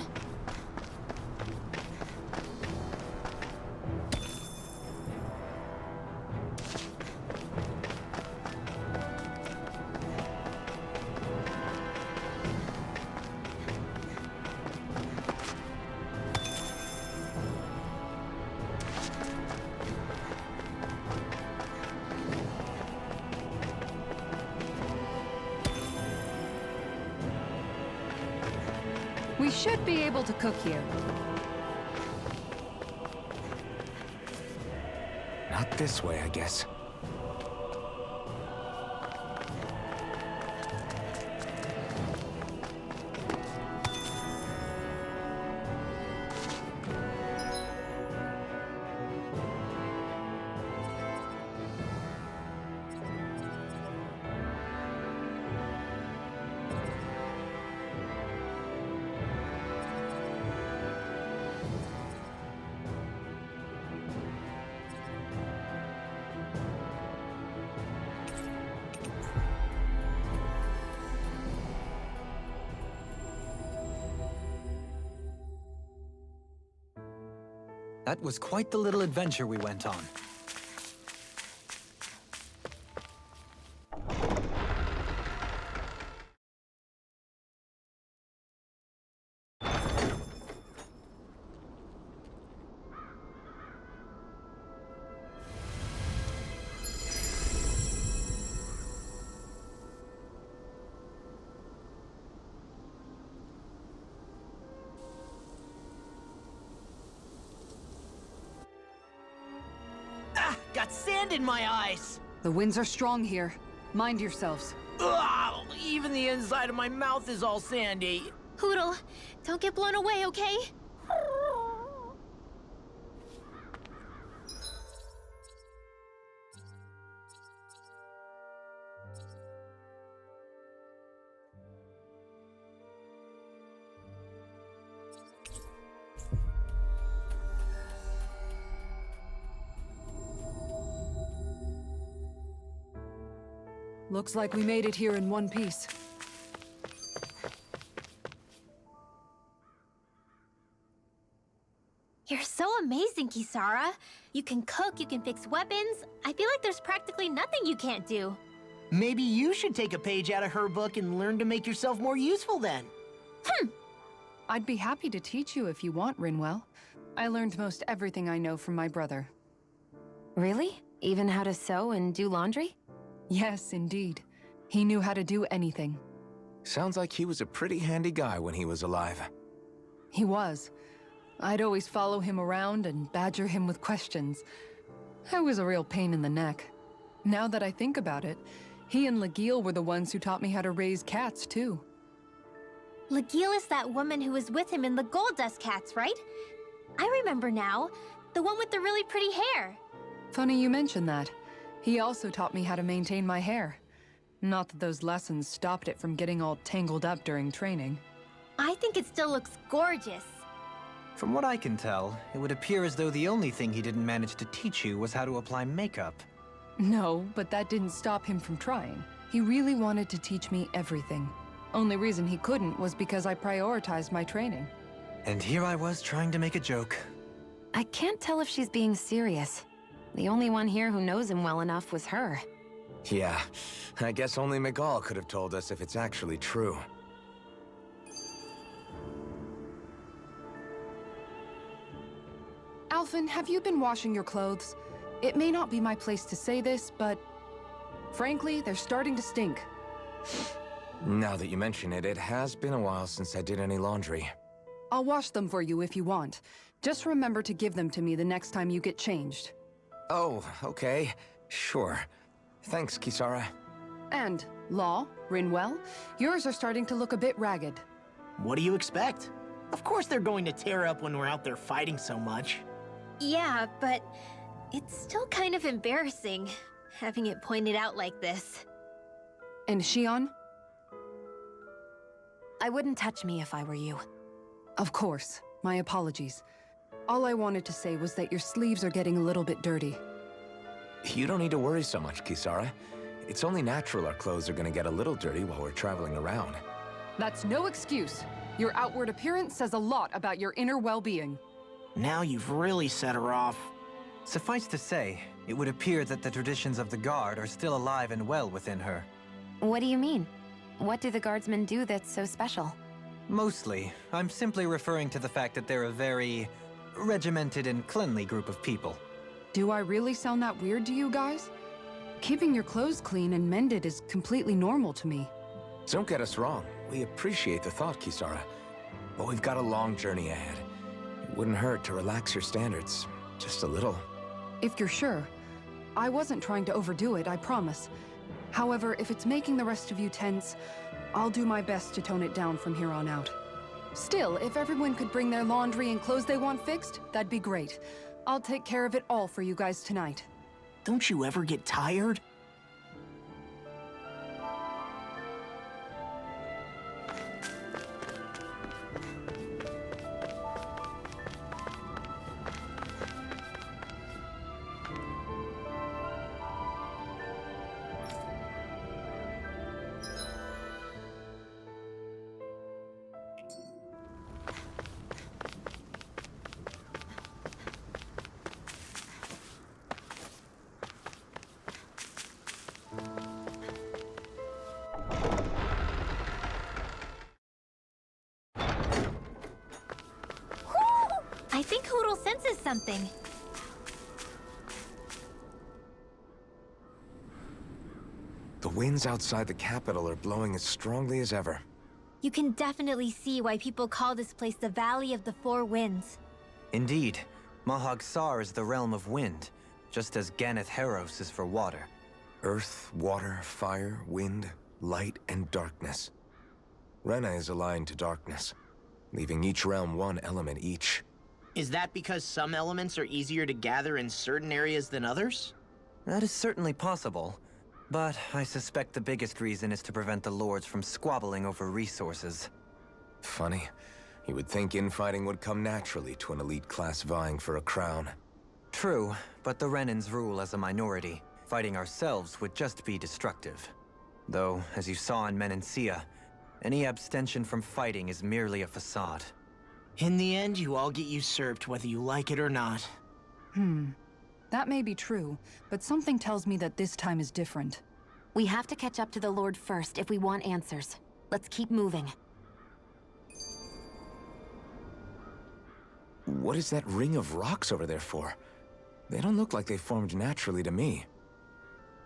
We should be able to cook here. Not this way, I guess. That was quite the little adventure we went on. Got sand in my eyes! The winds are strong here. Mind yourselves. Ugh, even the inside of my mouth is all sandy. Poodle, don't get blown away, okay? Looks like we made it here in one piece. You're so amazing, Kisara. You can cook, you can fix weapons. I feel like there's practically nothing you can't do. Maybe you should take a page out of her book and learn to make yourself more useful then. I'd be happy to teach you if you want, Rinwell. I learned most everything I know from my brother. Really? Even how to sew and do laundry? Yes, indeed. He knew how to do anything. Sounds like he was a pretty handy guy when he was alive. He was. I'd always follow him around and badger him with questions. I was a real pain in the neck. Now that I think about it, he and Legil were the ones who taught me how to raise cats, too. Legil is that woman who was with him in the Gold Dust Cats, right? I remember now. The one with the really pretty hair. Funny you mention that. He also taught me how to maintain my hair. Not that those lessons stopped it from getting all tangled up during training. I think it still looks gorgeous. From what I can tell, it would appear as though the only thing he didn't manage to teach you was how to apply makeup. No, but that didn't stop him from trying. He really wanted to teach me everything. Only reason he couldn't was because I prioritized my training. And here I was trying to make a joke. I can't tell if she's being serious. The only one here who knows him well enough was her. Yeah, I guess only Miguel could have told us if it's actually true. Alphen, have you been washing your clothes? It may not be my place to say this, but frankly, they're starting to stink. Now that you mention it, it has been a while since I did any laundry. I'll wash them for you if you want. Just remember to give them to me the next time you get changed. Oh, okay. Sure. Thanks, Kisara. And, Law, Rinwell, yours are starting to look a bit ragged. What do you expect? Of course they're going to tear up when we're out there fighting so much. Yeah, but it's still kind of embarrassing, having it pointed out like this. And Shion? I wouldn't touch me if I were you. Of course. My apologies. All I wanted to say was that your sleeves are getting a little bit dirty. You don't need to worry so much, Kisara. It's only natural our clothes are gonna get a little dirty while we're traveling around. That's no excuse. Your outward appearance says a lot about your inner well-being. Now you've really set her off. Suffice to say, it would appear that the traditions of the Guard are still alive and well within her. What do you mean? What do the guardsmen do that's so special? Mostly, I'm simply referring to the fact that they're a very regimented and cleanly group of people. Do I really sound that weird to you guys? Keeping your clothes clean and mended is completely normal to me. Don't get us wrong. We appreciate the thought, Kisara. But we've got a long journey ahead. It wouldn't hurt to relax your standards. Just a little. If you're sure. I wasn't trying to overdo it, I promise. However, if it's making the rest of you tense, I'll do my best to tone it down from here on out. Still, if everyone could bring their laundry and clothes they want fixed, that'd be great. I'll take care of it all for you guys tonight. Don't you ever get tired? something. The winds outside the capital are blowing as strongly as ever. You can definitely see why people call this place the Valley of the Four Winds. Indeed, Mahag Sar is the realm of wind, just as Ganeth Heros is for water. Earth, water, fire, wind, light, and darkness. Rena is aligned to darkness, leaving each realm one element each. Is that because some elements are easier to gather in certain areas than others? That is certainly possible, but I suspect the biggest reason is to prevent the lords from squabbling over resources. Funny. You would think infighting would come naturally to an elite class vying for a crown. True, but the Renans rule as a minority. Fighting ourselves would just be destructive. Though, as you saw in Menancia, any abstention from fighting is merely a facade. In the end, you all get usurped whether you like it or not. That may be true, but something tells me that this time is different. We have to catch up to the Lord first if we want answers. Let's keep moving. What is that ring of rocks over there for? They don't look like they formed naturally to me.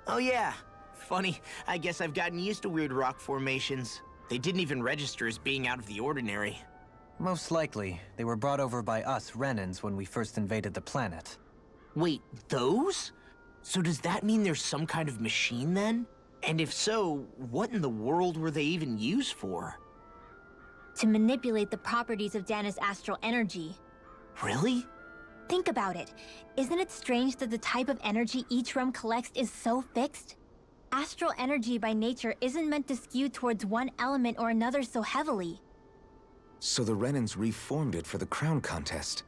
Oh yeah. Funny, I guess I've gotten used to weird rock formations. They didn't even register as being out of the ordinary. Most likely, they were brought over by us Renans when we first invaded the planet. Wait, those? So does that mean there's some kind of machine then? And if so, what in the world were they even used for? To manipulate the properties of Dana's astral energy. Really? Think about it. Isn't it strange that the type of energy each realm collects is so fixed? Astral energy by nature isn't meant to skew towards one element or another so heavily. So the Renans reformed it for the crown contest.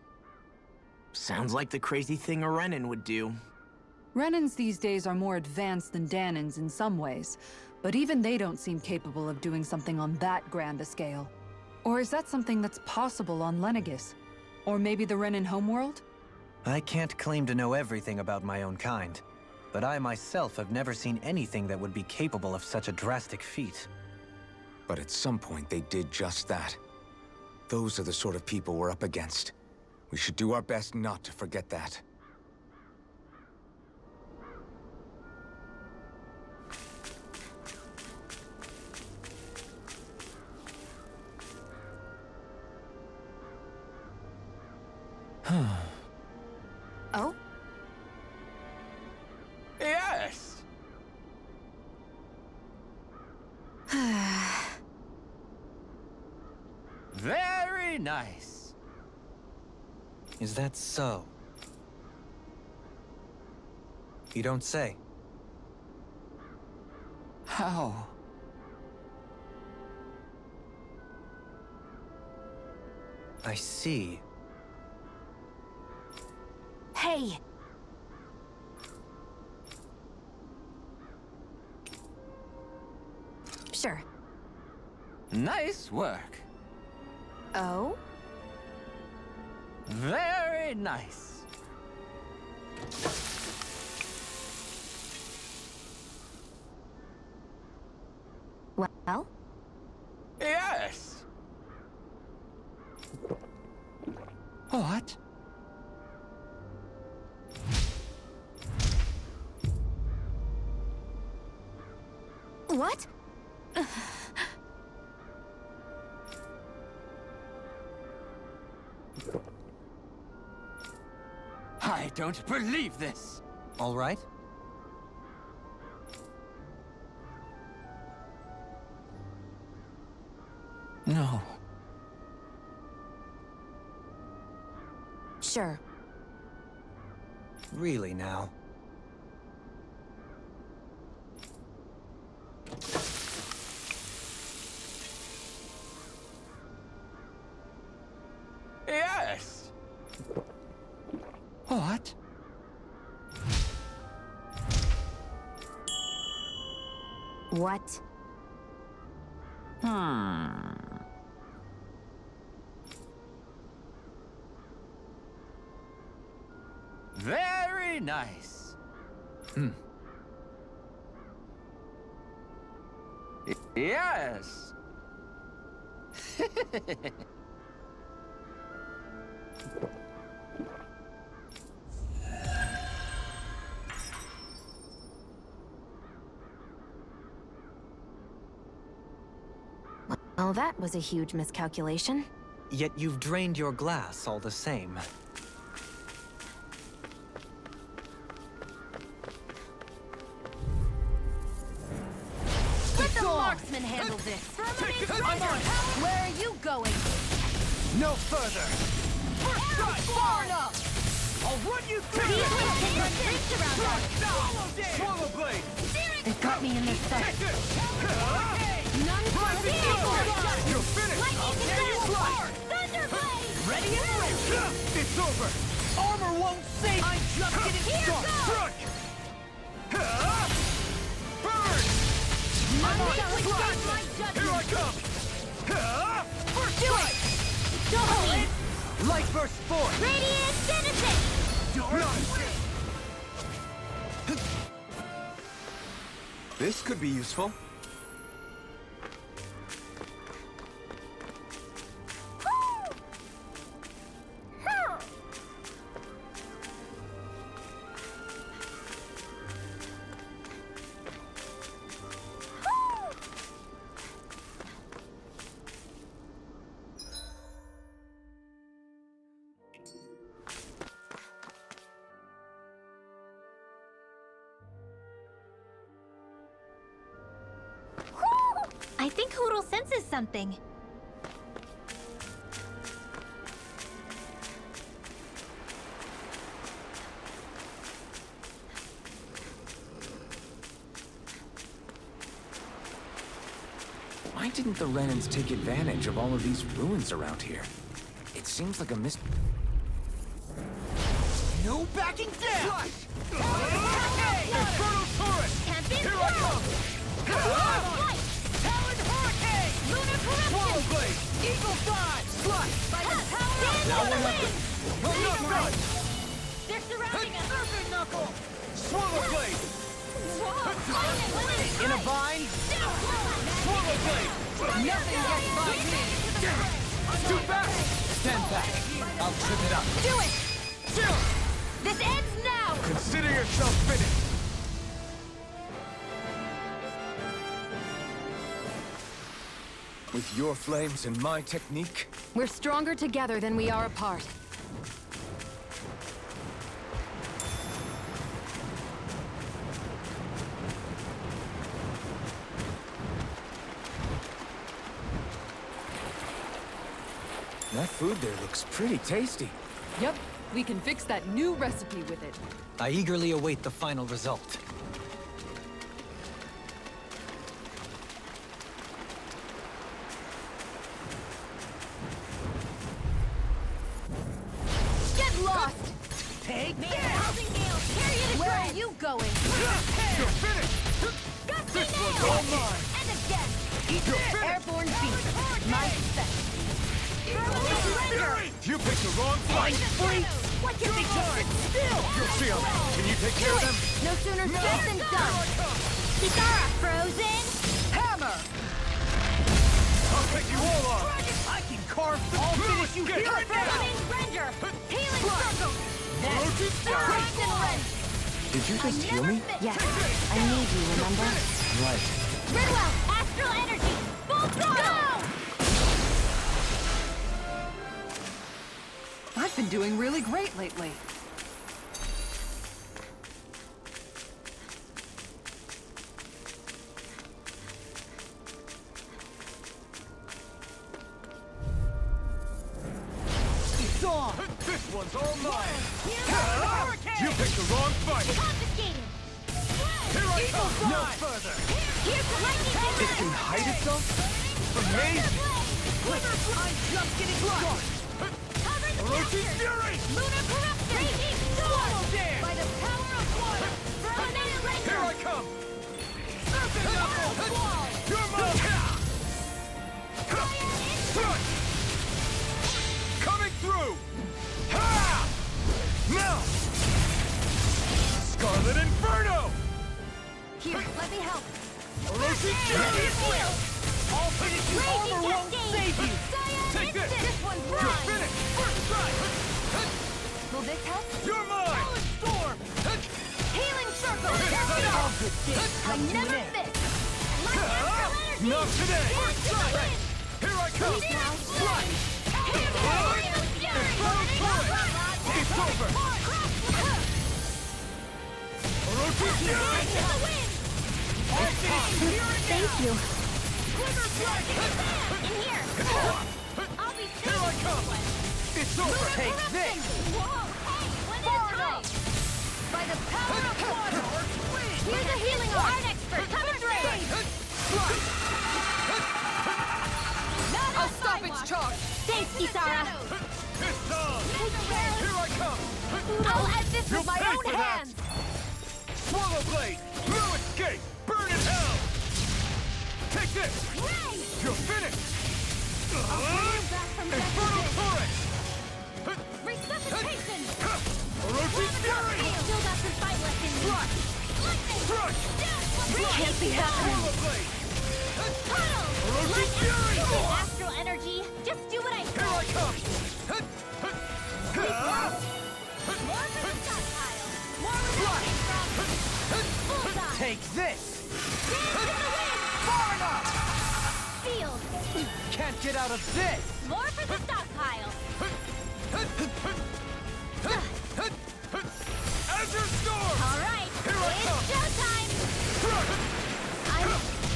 Sounds like the crazy thing a Renan would do. Renans these days are more advanced than Danans in some ways, but even they don't seem capable of doing something on that grand a scale. Or is that something that's possible on Lenegis? Or maybe the Renan homeworld? I can't claim to know everything about my own kind, but I myself have never seen anything that would be capable of such a drastic feat. But at some point they did just that. Those are the sort of people we're up against. We should do our best not to forget that. Oh? Yes! Very nice. Is that so? You don't say. How? I see. Hey! Sure. Nice work. Oh? Very nice. Well? Yes! What? What? I don't believe this! All right? No. Sure. Really now? Yes! What? What? Very nice. Yes. Well, that was a huge miscalculation. Yet you've drained your glass all the same. Let the marksman handle this. Where are you going? No further! First strike! Far enough! I'll run you through! These wings can run rings around us. Swallow blade! They've got me in their sights. None You're finished! Thunderblade! Ready and ready! It's over! Armor won't save! I'm just getting started! Burn! I'm my judgment. Here I come! First Do strike! it! Don't leave! Light burst forth! Radiant Genesis! This could be useful. I think Hoodle senses something. Why didn't the Renans take advantage of all of these ruins around here? It seems like a No backing down! Inferno turret! Here I come! Talon hurricane! Lunar Swallow corruption! blade! Eagle dive! Slash! By the power of Now the we're wind! Well, not done! They're surrounding us! Serpent knuckle! Swallow blade! In a bind? Swallow blade! Nothing gets by me! Too fast! Stand back. I'll trip it up. Do it! Chill! This ends now! Consider yourself finished. With your flames and my technique, We're stronger together than we are apart. that food there looks pretty tasty. Yep, we can fix that new recipe with it. I eagerly await the final result. Get lost! Take May this! housing nails carry you to Where ground. are you going? You're finished! Gusty This one's nails! all mine! And again! Eat this! Airborne beast! My specialty! Fury! You picked the wrong fight! What can they just sit still? You'll see them! Can you take care of them? No sooner said than done! Kitara frozen! Hammer! I'll take you all on! I can carve the I'll finish you here and now! Frozen Render! Healing circle! Rotate Surprise and rend! Did you just heal me? Yes, I need you, remember? Right. Ridwell, astral energy! Full throttle! I've been doing really great lately. It's on! This one's all mine! You picked the wrong fight! Confiscated! Here I come! No further! Here's the lightning It can hide itself? Amazing! I'm just getting started! Orochi's Fury! Lunar corruption! Raging Swallow storm! dance! By the power of water! Frozen Here I Render! come! Serpent knuckle! You're mine! Coming through! Ha! Now! Scarlet Inferno! Here, let me help! Orochi's Fury! I'll finish you! Raging Armor won't Cascade! save you! Cyan Take this! Instant! This one's You're mine! finished! First strike! Will this help? You're mine! Talon Storm! Healing circle! All good things I come to never an end. miss! My astral energy! Not today! Here's First to the strike! wind! Here I come! It's over! Thank you. In here! I'll be here I come! It's over! Take this! Whoa! Hey! One at a time! By the power of water! Here's a healing art expert coming through! I'll stop its charge! Thanks, Isara. It's on! Here I come! I'll end this with my own hands. Swallow blade! No escape! Burn in hell! Take this! You're finished! Infernal torrent! Resuscitation. Orochi fury! Still got some fight left in me. Crush! Can't be happening. Swallow blade! Puddle. Orochi fury! Astral energy. Just do what I Here I come! More for the stockpile. More where that came from. Bullseye. Take this! Dance in the wind. Far enough! Field. Can't get out of this! More for the stockpile. Azure Storm! All right. Here I It's come. showtime. I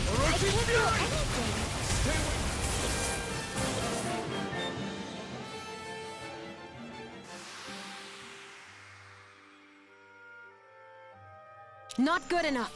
Orochi can't do fury! anything. Stay with Not good enough.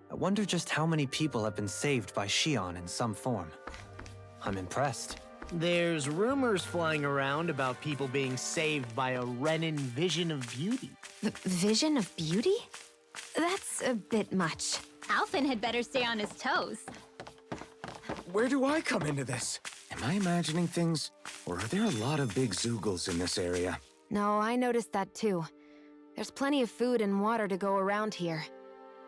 I wonder just how many people have been saved by Shion in some form. I'm impressed. There's rumors flying around about people being saved by a Renin vision of beauty. Vision of beauty? That's a bit much. Alphen had better stay on his toes. Where do I come into this? Am I imagining things? Or are there a lot of big Zoogles in this area? No, I noticed that too. There's plenty of food and water to go around here.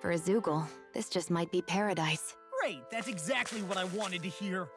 For a Zoogle, this just might be paradise. Great, that's exactly what I wanted to hear.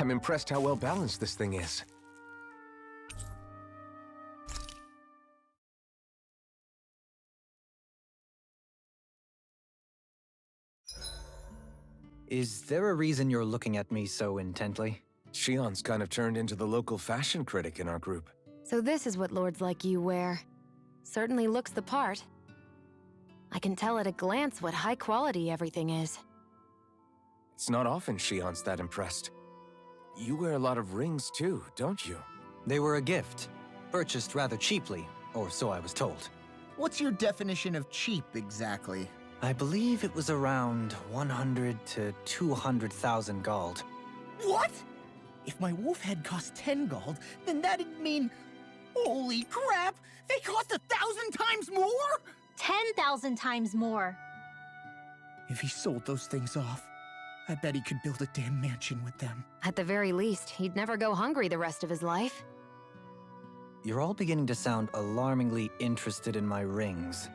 I'm impressed how well balanced this thing is. Is there a reason you're looking at me so intently? Shion's kind of turned into the local fashion critic in our group. So this is what lords like you wear. Certainly looks the part. I can tell at a glance what high quality everything is. It's not often Shion's that impressed. You wear a lot of rings too, don't you? They were a gift, purchased rather cheaply, or so I was told. What's your definition of cheap, exactly? I believe it was around 100 to 200,000 gold. What? If my wolf head cost 10 gold, then that'd mean... Holy crap! They cost 1,000 times more?! 10,000 times more. If he sold those things off, I bet he could build a damn mansion with them. At the very least, he'd never go hungry the rest of his life. You're all beginning to sound alarmingly interested in my rings.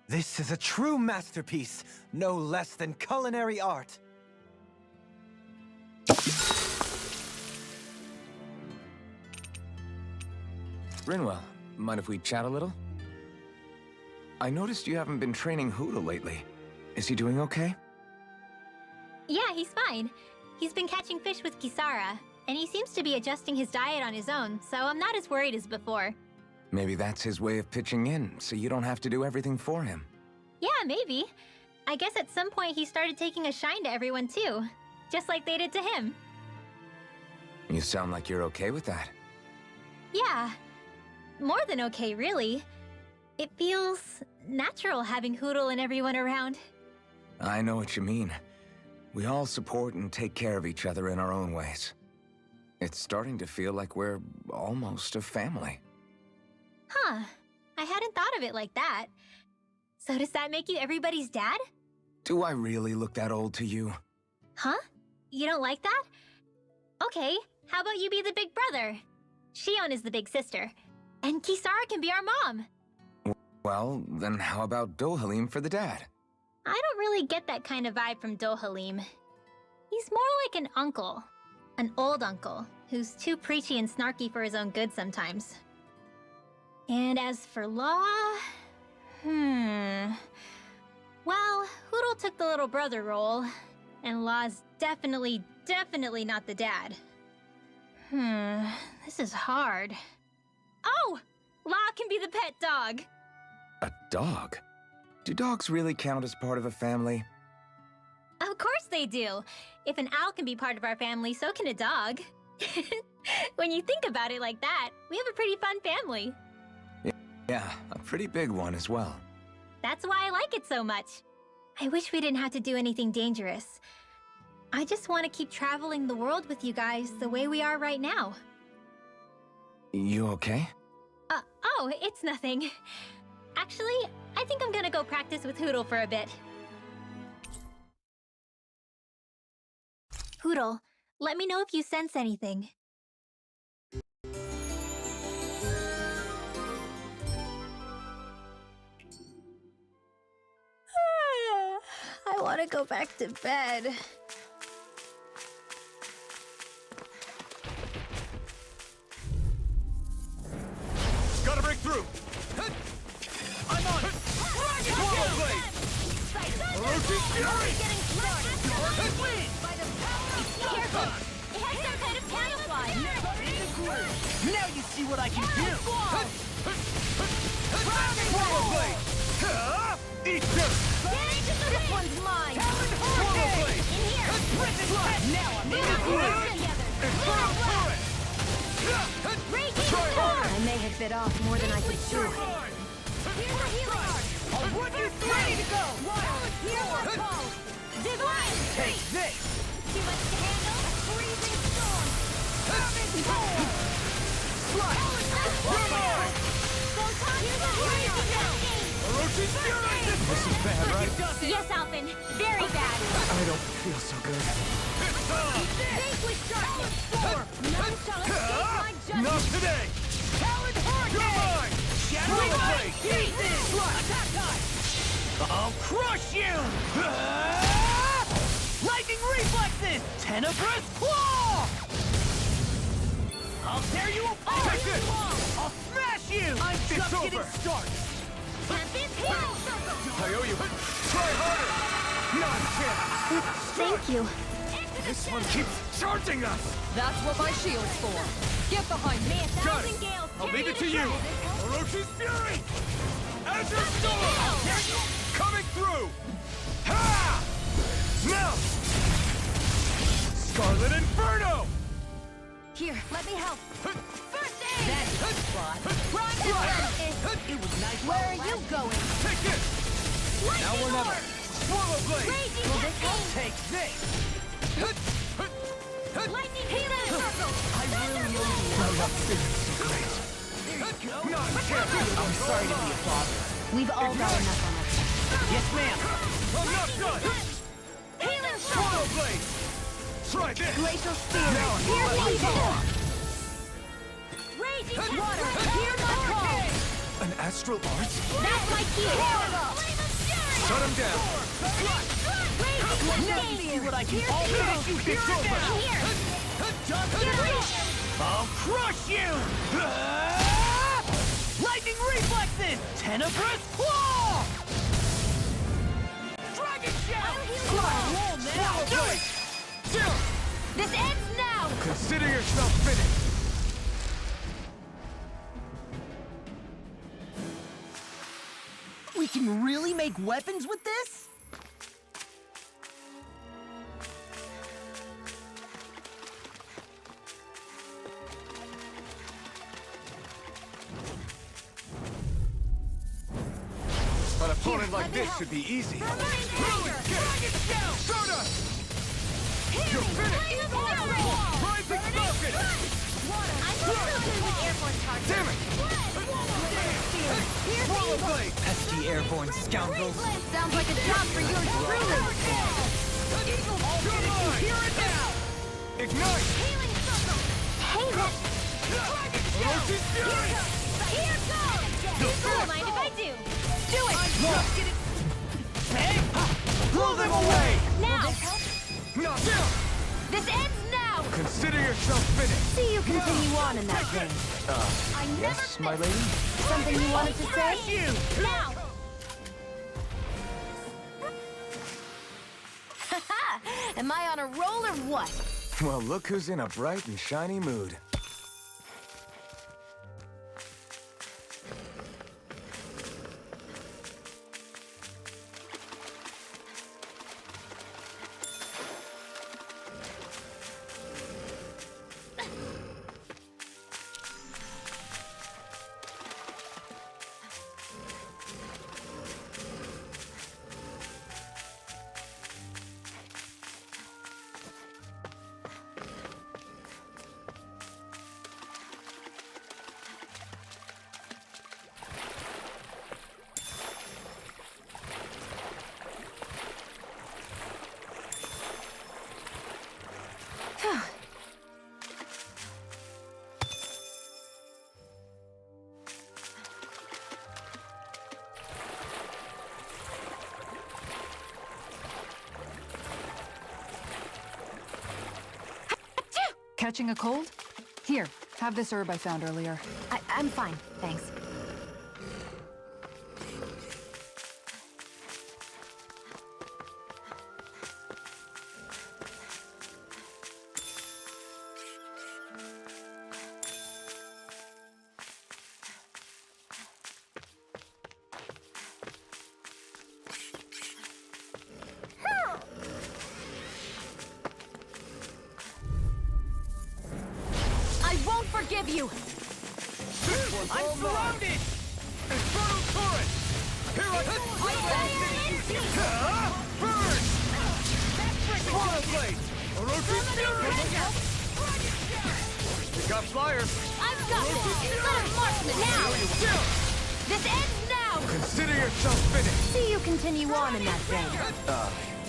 This is a true masterpiece, no less than culinary art. Rinwell, mind if we chat a little? I noticed you haven't been training Hoodle lately. Is he doing okay? Yeah, he's fine. He's been catching fish with Kisara, and he seems to be adjusting his diet on his own, so I'm not as worried as before. Maybe that's his way of pitching in, so you don't have to do everything for him. Yeah, maybe. I guess at some point he started taking a shine to everyone too, just like they did to him. You sound like you're okay with that. Yeah. More than okay, really. It feels natural having Hoodle and everyone around. I know what you mean. We all support and take care of each other in our own ways. It's starting to feel like we're almost a family. Huh. I hadn't thought of it like that. So does that make you everybody's dad? Do I really look that old to you? Huh? You don't like that? Okay, how about you be the big brother? Shion is the big sister. And Kisara can be our mom. Well, then how about Dohalim for the dad? I don't really get that kind of vibe from Dohalim. He's more like an uncle. An old uncle, who's too preachy and snarky for his own good sometimes. And as for Law... Well, Hoodle took the little brother role, and Law's definitely not the dad. This is hard. Oh! Law can be the pet dog! A dog? Do dogs really count as part of a family? Of course they do! If an owl can be part of our family, so can a dog. When you think about it like that, we have a pretty fun family. Yeah, a pretty big one as well. That's why I like it so much. I wish we didn't have to do anything dangerous. I just want to keep traveling the world with you guys the way we are right now. You okay? Oh, it's nothing. Actually, I think I'm gonna go practice with Hoodle for a bit. Hoodle, let me know if you sense anything. I want to go back to bed. Gotta break through! I'm on! Swallow blade! Careful! It has some kind of camouflage! Now you see what I can do! Swallow blade! Eat dirt! This one's mine! Swallow blade! In here! Now I'm in the I may have bit off more than I could chew. Here's a healing art! Ready to go! Here's what's called Divine! Take this! Too much to handle? Freezing storm! This is bad, right? Yes, Alvin. Very bad. I don't feel so good. Vanquish darkness. None shall escape my judgment. Not today! Talent hurricane. You're mine! Shadow blade! Attack time. I'll crush you! Lightning reflexes! Tenebrous claw! I'll tear you apart! Take this! I'll smash you! I'm just over. getting started! Tempest healing circle. I owe you. Try harder! Not a chance! Thank you. This one keeps charging us! That's what my shield's for. Get behind me. May a Got thousand it! gales I'll carry leave it to the you! shadow. Orochi's Fury! Azure Storm! Coming through! Ha! Now! Scarlet Inferno! Here, let me help. First aid. That's good spot! Prime defense. It was nice. Where are you going? Take this! Lightning Now or never! orb. Swallow Blade! Raging cascade. Take this! Lightning healing circle. I'm not feeling so great. Not a chance! I'm sorry to be a bother. We've all got enough on us. Yes, ma'am! I'm not done! Healing Swallow circle. Blade! Try this! Glacial spear. Now I'm Hear all me out. roar. Raging water. Hear my call. An astral art? That's my key. Flame of fury. Shut him down! Raging Let me see what I can alter if you hear it now! Here. I'll crush you! Lightning reflexes! Tenebrous claw! Dragon shell! Roll now! Do it! Down! This ends now. Consider yourself finished. We can really make weapons with this? An opponent like this should be easy. Dragon shell. Stardust! You're finished. Rising Falcon! I'm not good with airborne targets. Damn it! Swallow Blade! SD airborne scoundrels. Sounds like a job for yours truly. Hear it now! Ignite! Healing circle. Hey, that. Orochi's Fury! Here goes. Don't mind if I do. Do it. Hey! Blow them away! Now. Knock down! This ends now. Consider yourself finished. See you continue on in that vein. I never Yes, my lady? Something you wanted to say? You! Now. Am I on a roll or what? Well, look who's in a bright and shiny mood. Catching a cold? Here, have this herb I found earlier. I'm fine, thanks. I won't forgive you. I'm surrounded! Infernal Torrent! Here I come! Burn! Swallow Blade! Orochi's Fury! We got flyers! I'm got this! Let him marksman now! This ends now! Consider yourself finished! See you continue on in that vein.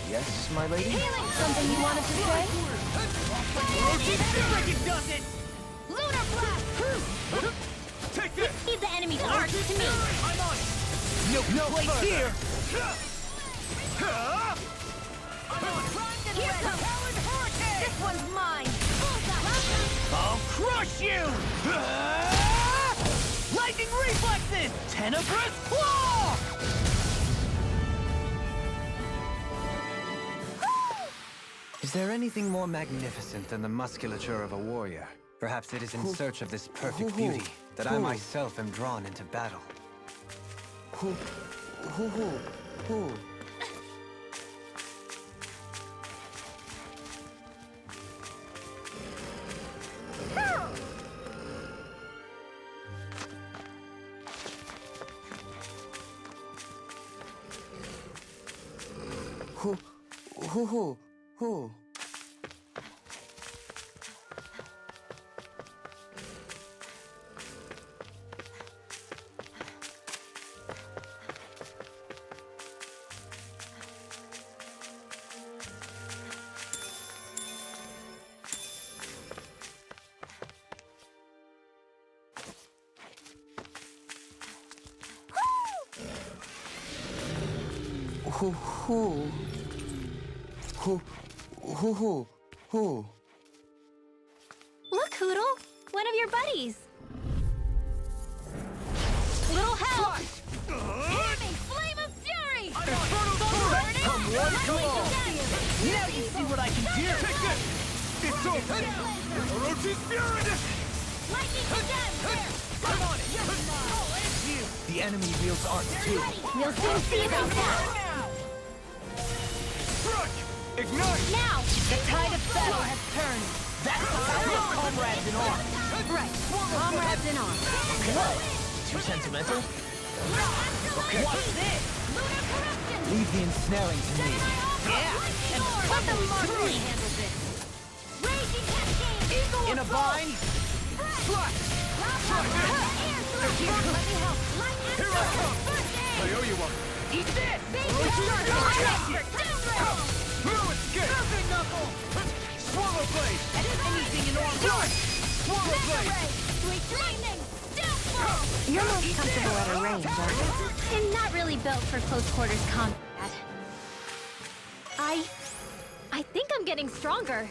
Yes, my lady? Healing! Something you wanted to say? Does it! Lunar blast! Take this! Leave the enemy's arch to me! I'm on it! No place here! Here comes this one's mine! I'll crush you! Lightning reflexes! Tenebrous claw! Is there anything more magnificent than the musculature of a warrior? Perhaps it is in search of this perfect beauty that I myself am drawn into battle. Look, Hoodle! One of your buddies! Little help! Hear me! Flame of fury! Come one, come all! Now you see what I can do! Take this! It's over! Orochi's fury! Lightning condemned! I'm on it! The enemy wields art too. We'll soon see about that! Struck! Ignite! Now, the tide of battle has turned. That's the power of comrades in arms! Right. Comrades in arms. Whoa! Too sentimental? Okay. What's this? Lunar corruption! Leave the ensnaring to me. Yeah! And Let the marksman handle this! Raging cascade! Eagle in a bind? Slash! Let me help! Light Here I come! I owe you one! Eat this! No escape! Knuckle! Swallow blade! Anything in order! Swallow blade! Sweet lightning! Downfall! You're most comfortable at a range, aren't you? I'm not really built for close quarters combat. I think I'm getting stronger.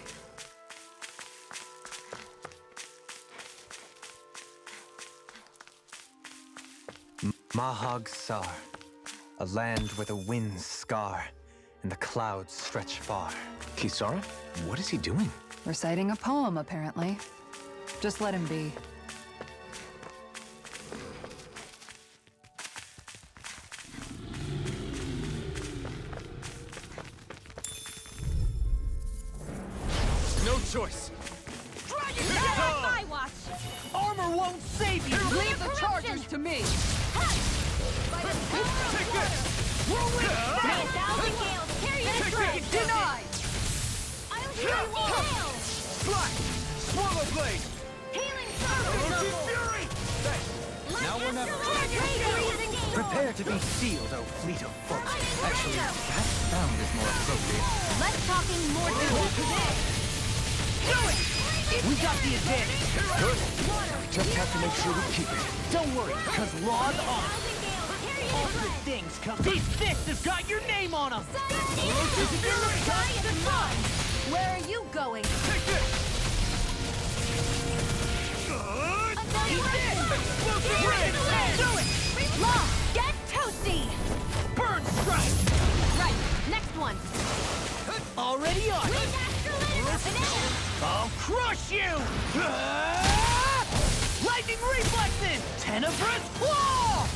Mahag Sar, a land where the winds scar and the clouds stretch far. Kisara? What is he doing? Reciting a poem, apparently. Just let him be. No choice! Not on my watch! Armor won't save you! Leave the chargers to me! Take this! May a thousand gales carry this rain! Denied! I'll heal you all! Slash! Swallow blade! Healing Orochi's circle! fury! Now or never. Prepare to be sealed, O fleet of foot. Actually, that sound is more appropriate. Let's talking more today! Do it! We got the advantage! Good. Just have to make sure we keep it. Don't worry, because law's on. All good things come. These fists have got your name on them! Where are you going? Take this! Eat this! Explosive ring! Do it! Law, get toasty! Burn strike! Right, next one. Already on it! I'll crush you! Ah! Lightning reflexes! Tenebrous claw!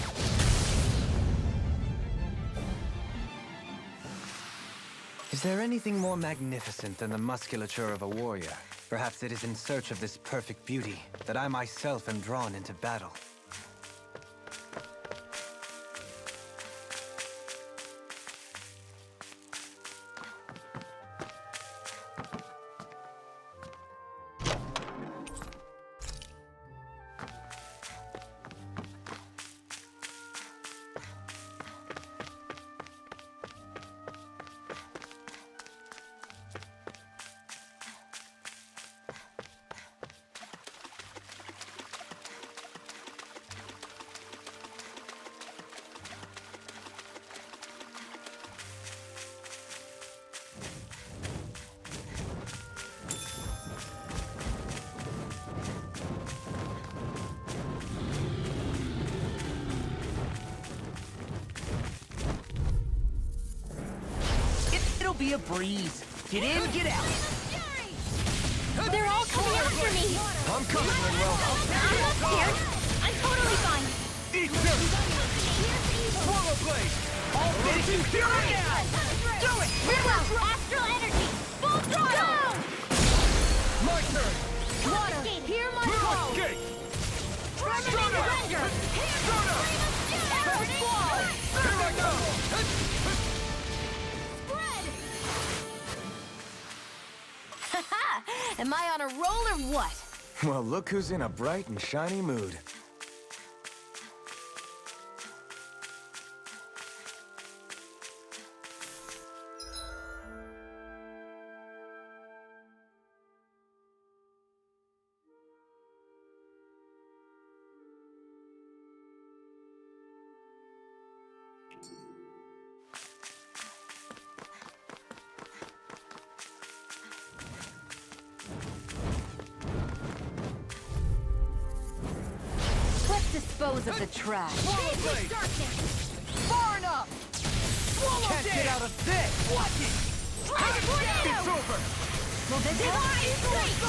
Is there anything more magnificent than the musculature of a warrior? Perhaps it is in search of this perfect beauty that I myself am drawn into battle. be a breeze. Get in, get out. They're all coming after me! I'm coming, Manuel. I'm not scared! I'm totally fine! Eat this! Swallow blade! All finish you here and now! Do it! Manuel! Astral energy! Full throttle! My turn! Water! Hear my Blue call! escape! Permanent surrender! Arrow squall! Here I go! Spread! Haha! Am I on a roll or what? Well, look who's in a bright and shiny mood. Let's dispose of the trash. Swallow blade! Far enough! Can't get out of this! Watch it! It's over! Divine strength!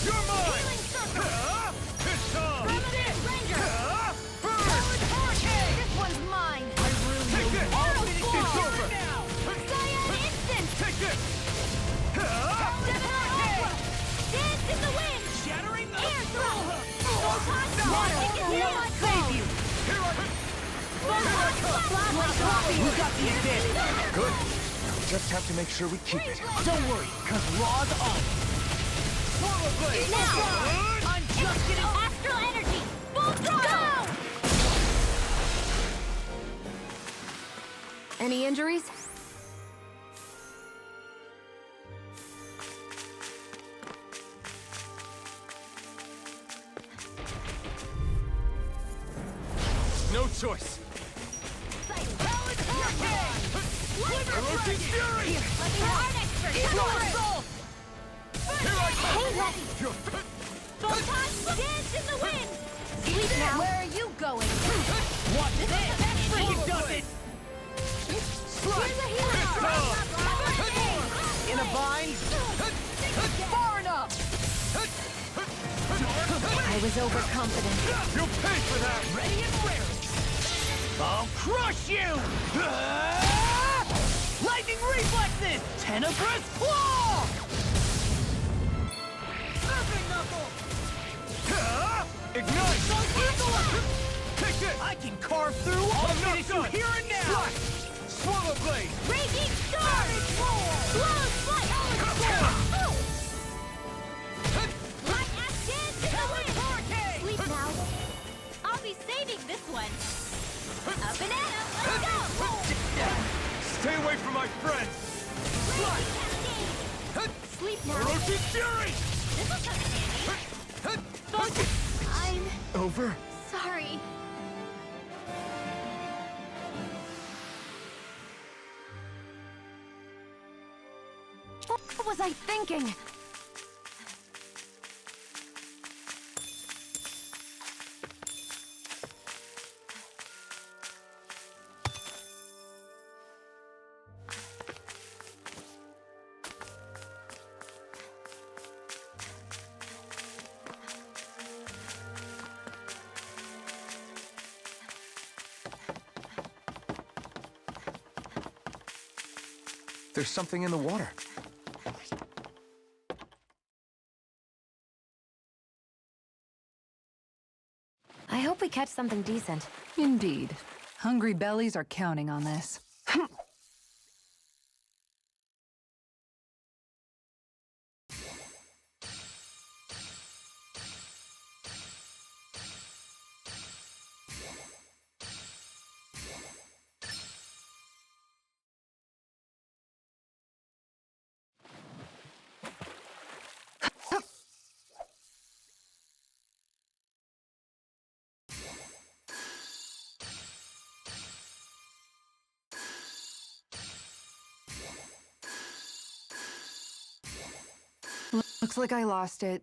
You're mine! Healing circle! It's on! Permanent surrender! Burn! Hurricane! This one's mine! I ruined Take you. this! Arrow It's squall! over! Cyan instant! Take this! Hurricane! Dance in the wind! Shattering the... Air throw! Photon blasting is here my call! Here I come! We got the advantage. Good. Just have to make sure we keep it. Don't worry, cause Raw's on. Swallow blade! Now! I'm just getting... Astral energy! Full throttle! Any injuries? No choice! Roaching Fury! Let me have an expert! Come on! Assault! Here I come! Hey, Letty! Photon dance in the wind! Sleep now! Where are you going? Watch this! Freaking does it! Here's a hero! In a bind? Far enough! I was overconfident. You'll pay for that! Ready and raring! I'll crush you! Lightning reflexes! Tenebrous claw! Surfing knuckle! Ignite! Take this! I can carve through all I'm not finish you done! here and now! Slash! Swallow blade! Raging star! Blow flight! Black axe dance in the wind! Sleep now. I'll be saving this one. Up and at 'em! Let's go! Stay away from my friends! Sleep now. Roaching Fury! This'll come in handy. Focus. I'm Over? sorry. What was I thinking? There's something in the water. I hope we catch something decent. Indeed. Hungry bellies are counting on this. Looks like I lost it.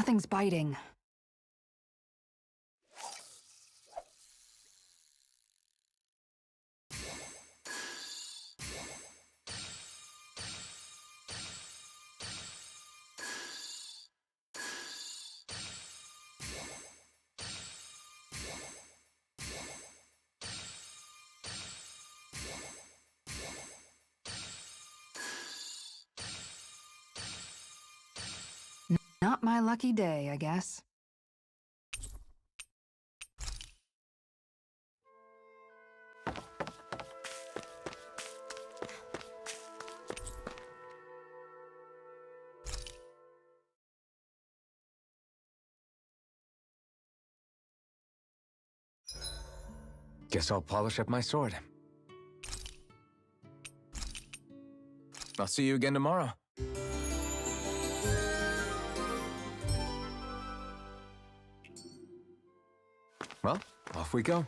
Nothing's biting. Not my lucky day, I guess. Guess I'll polish up my sword. I'll see you again tomorrow. Well, off we go.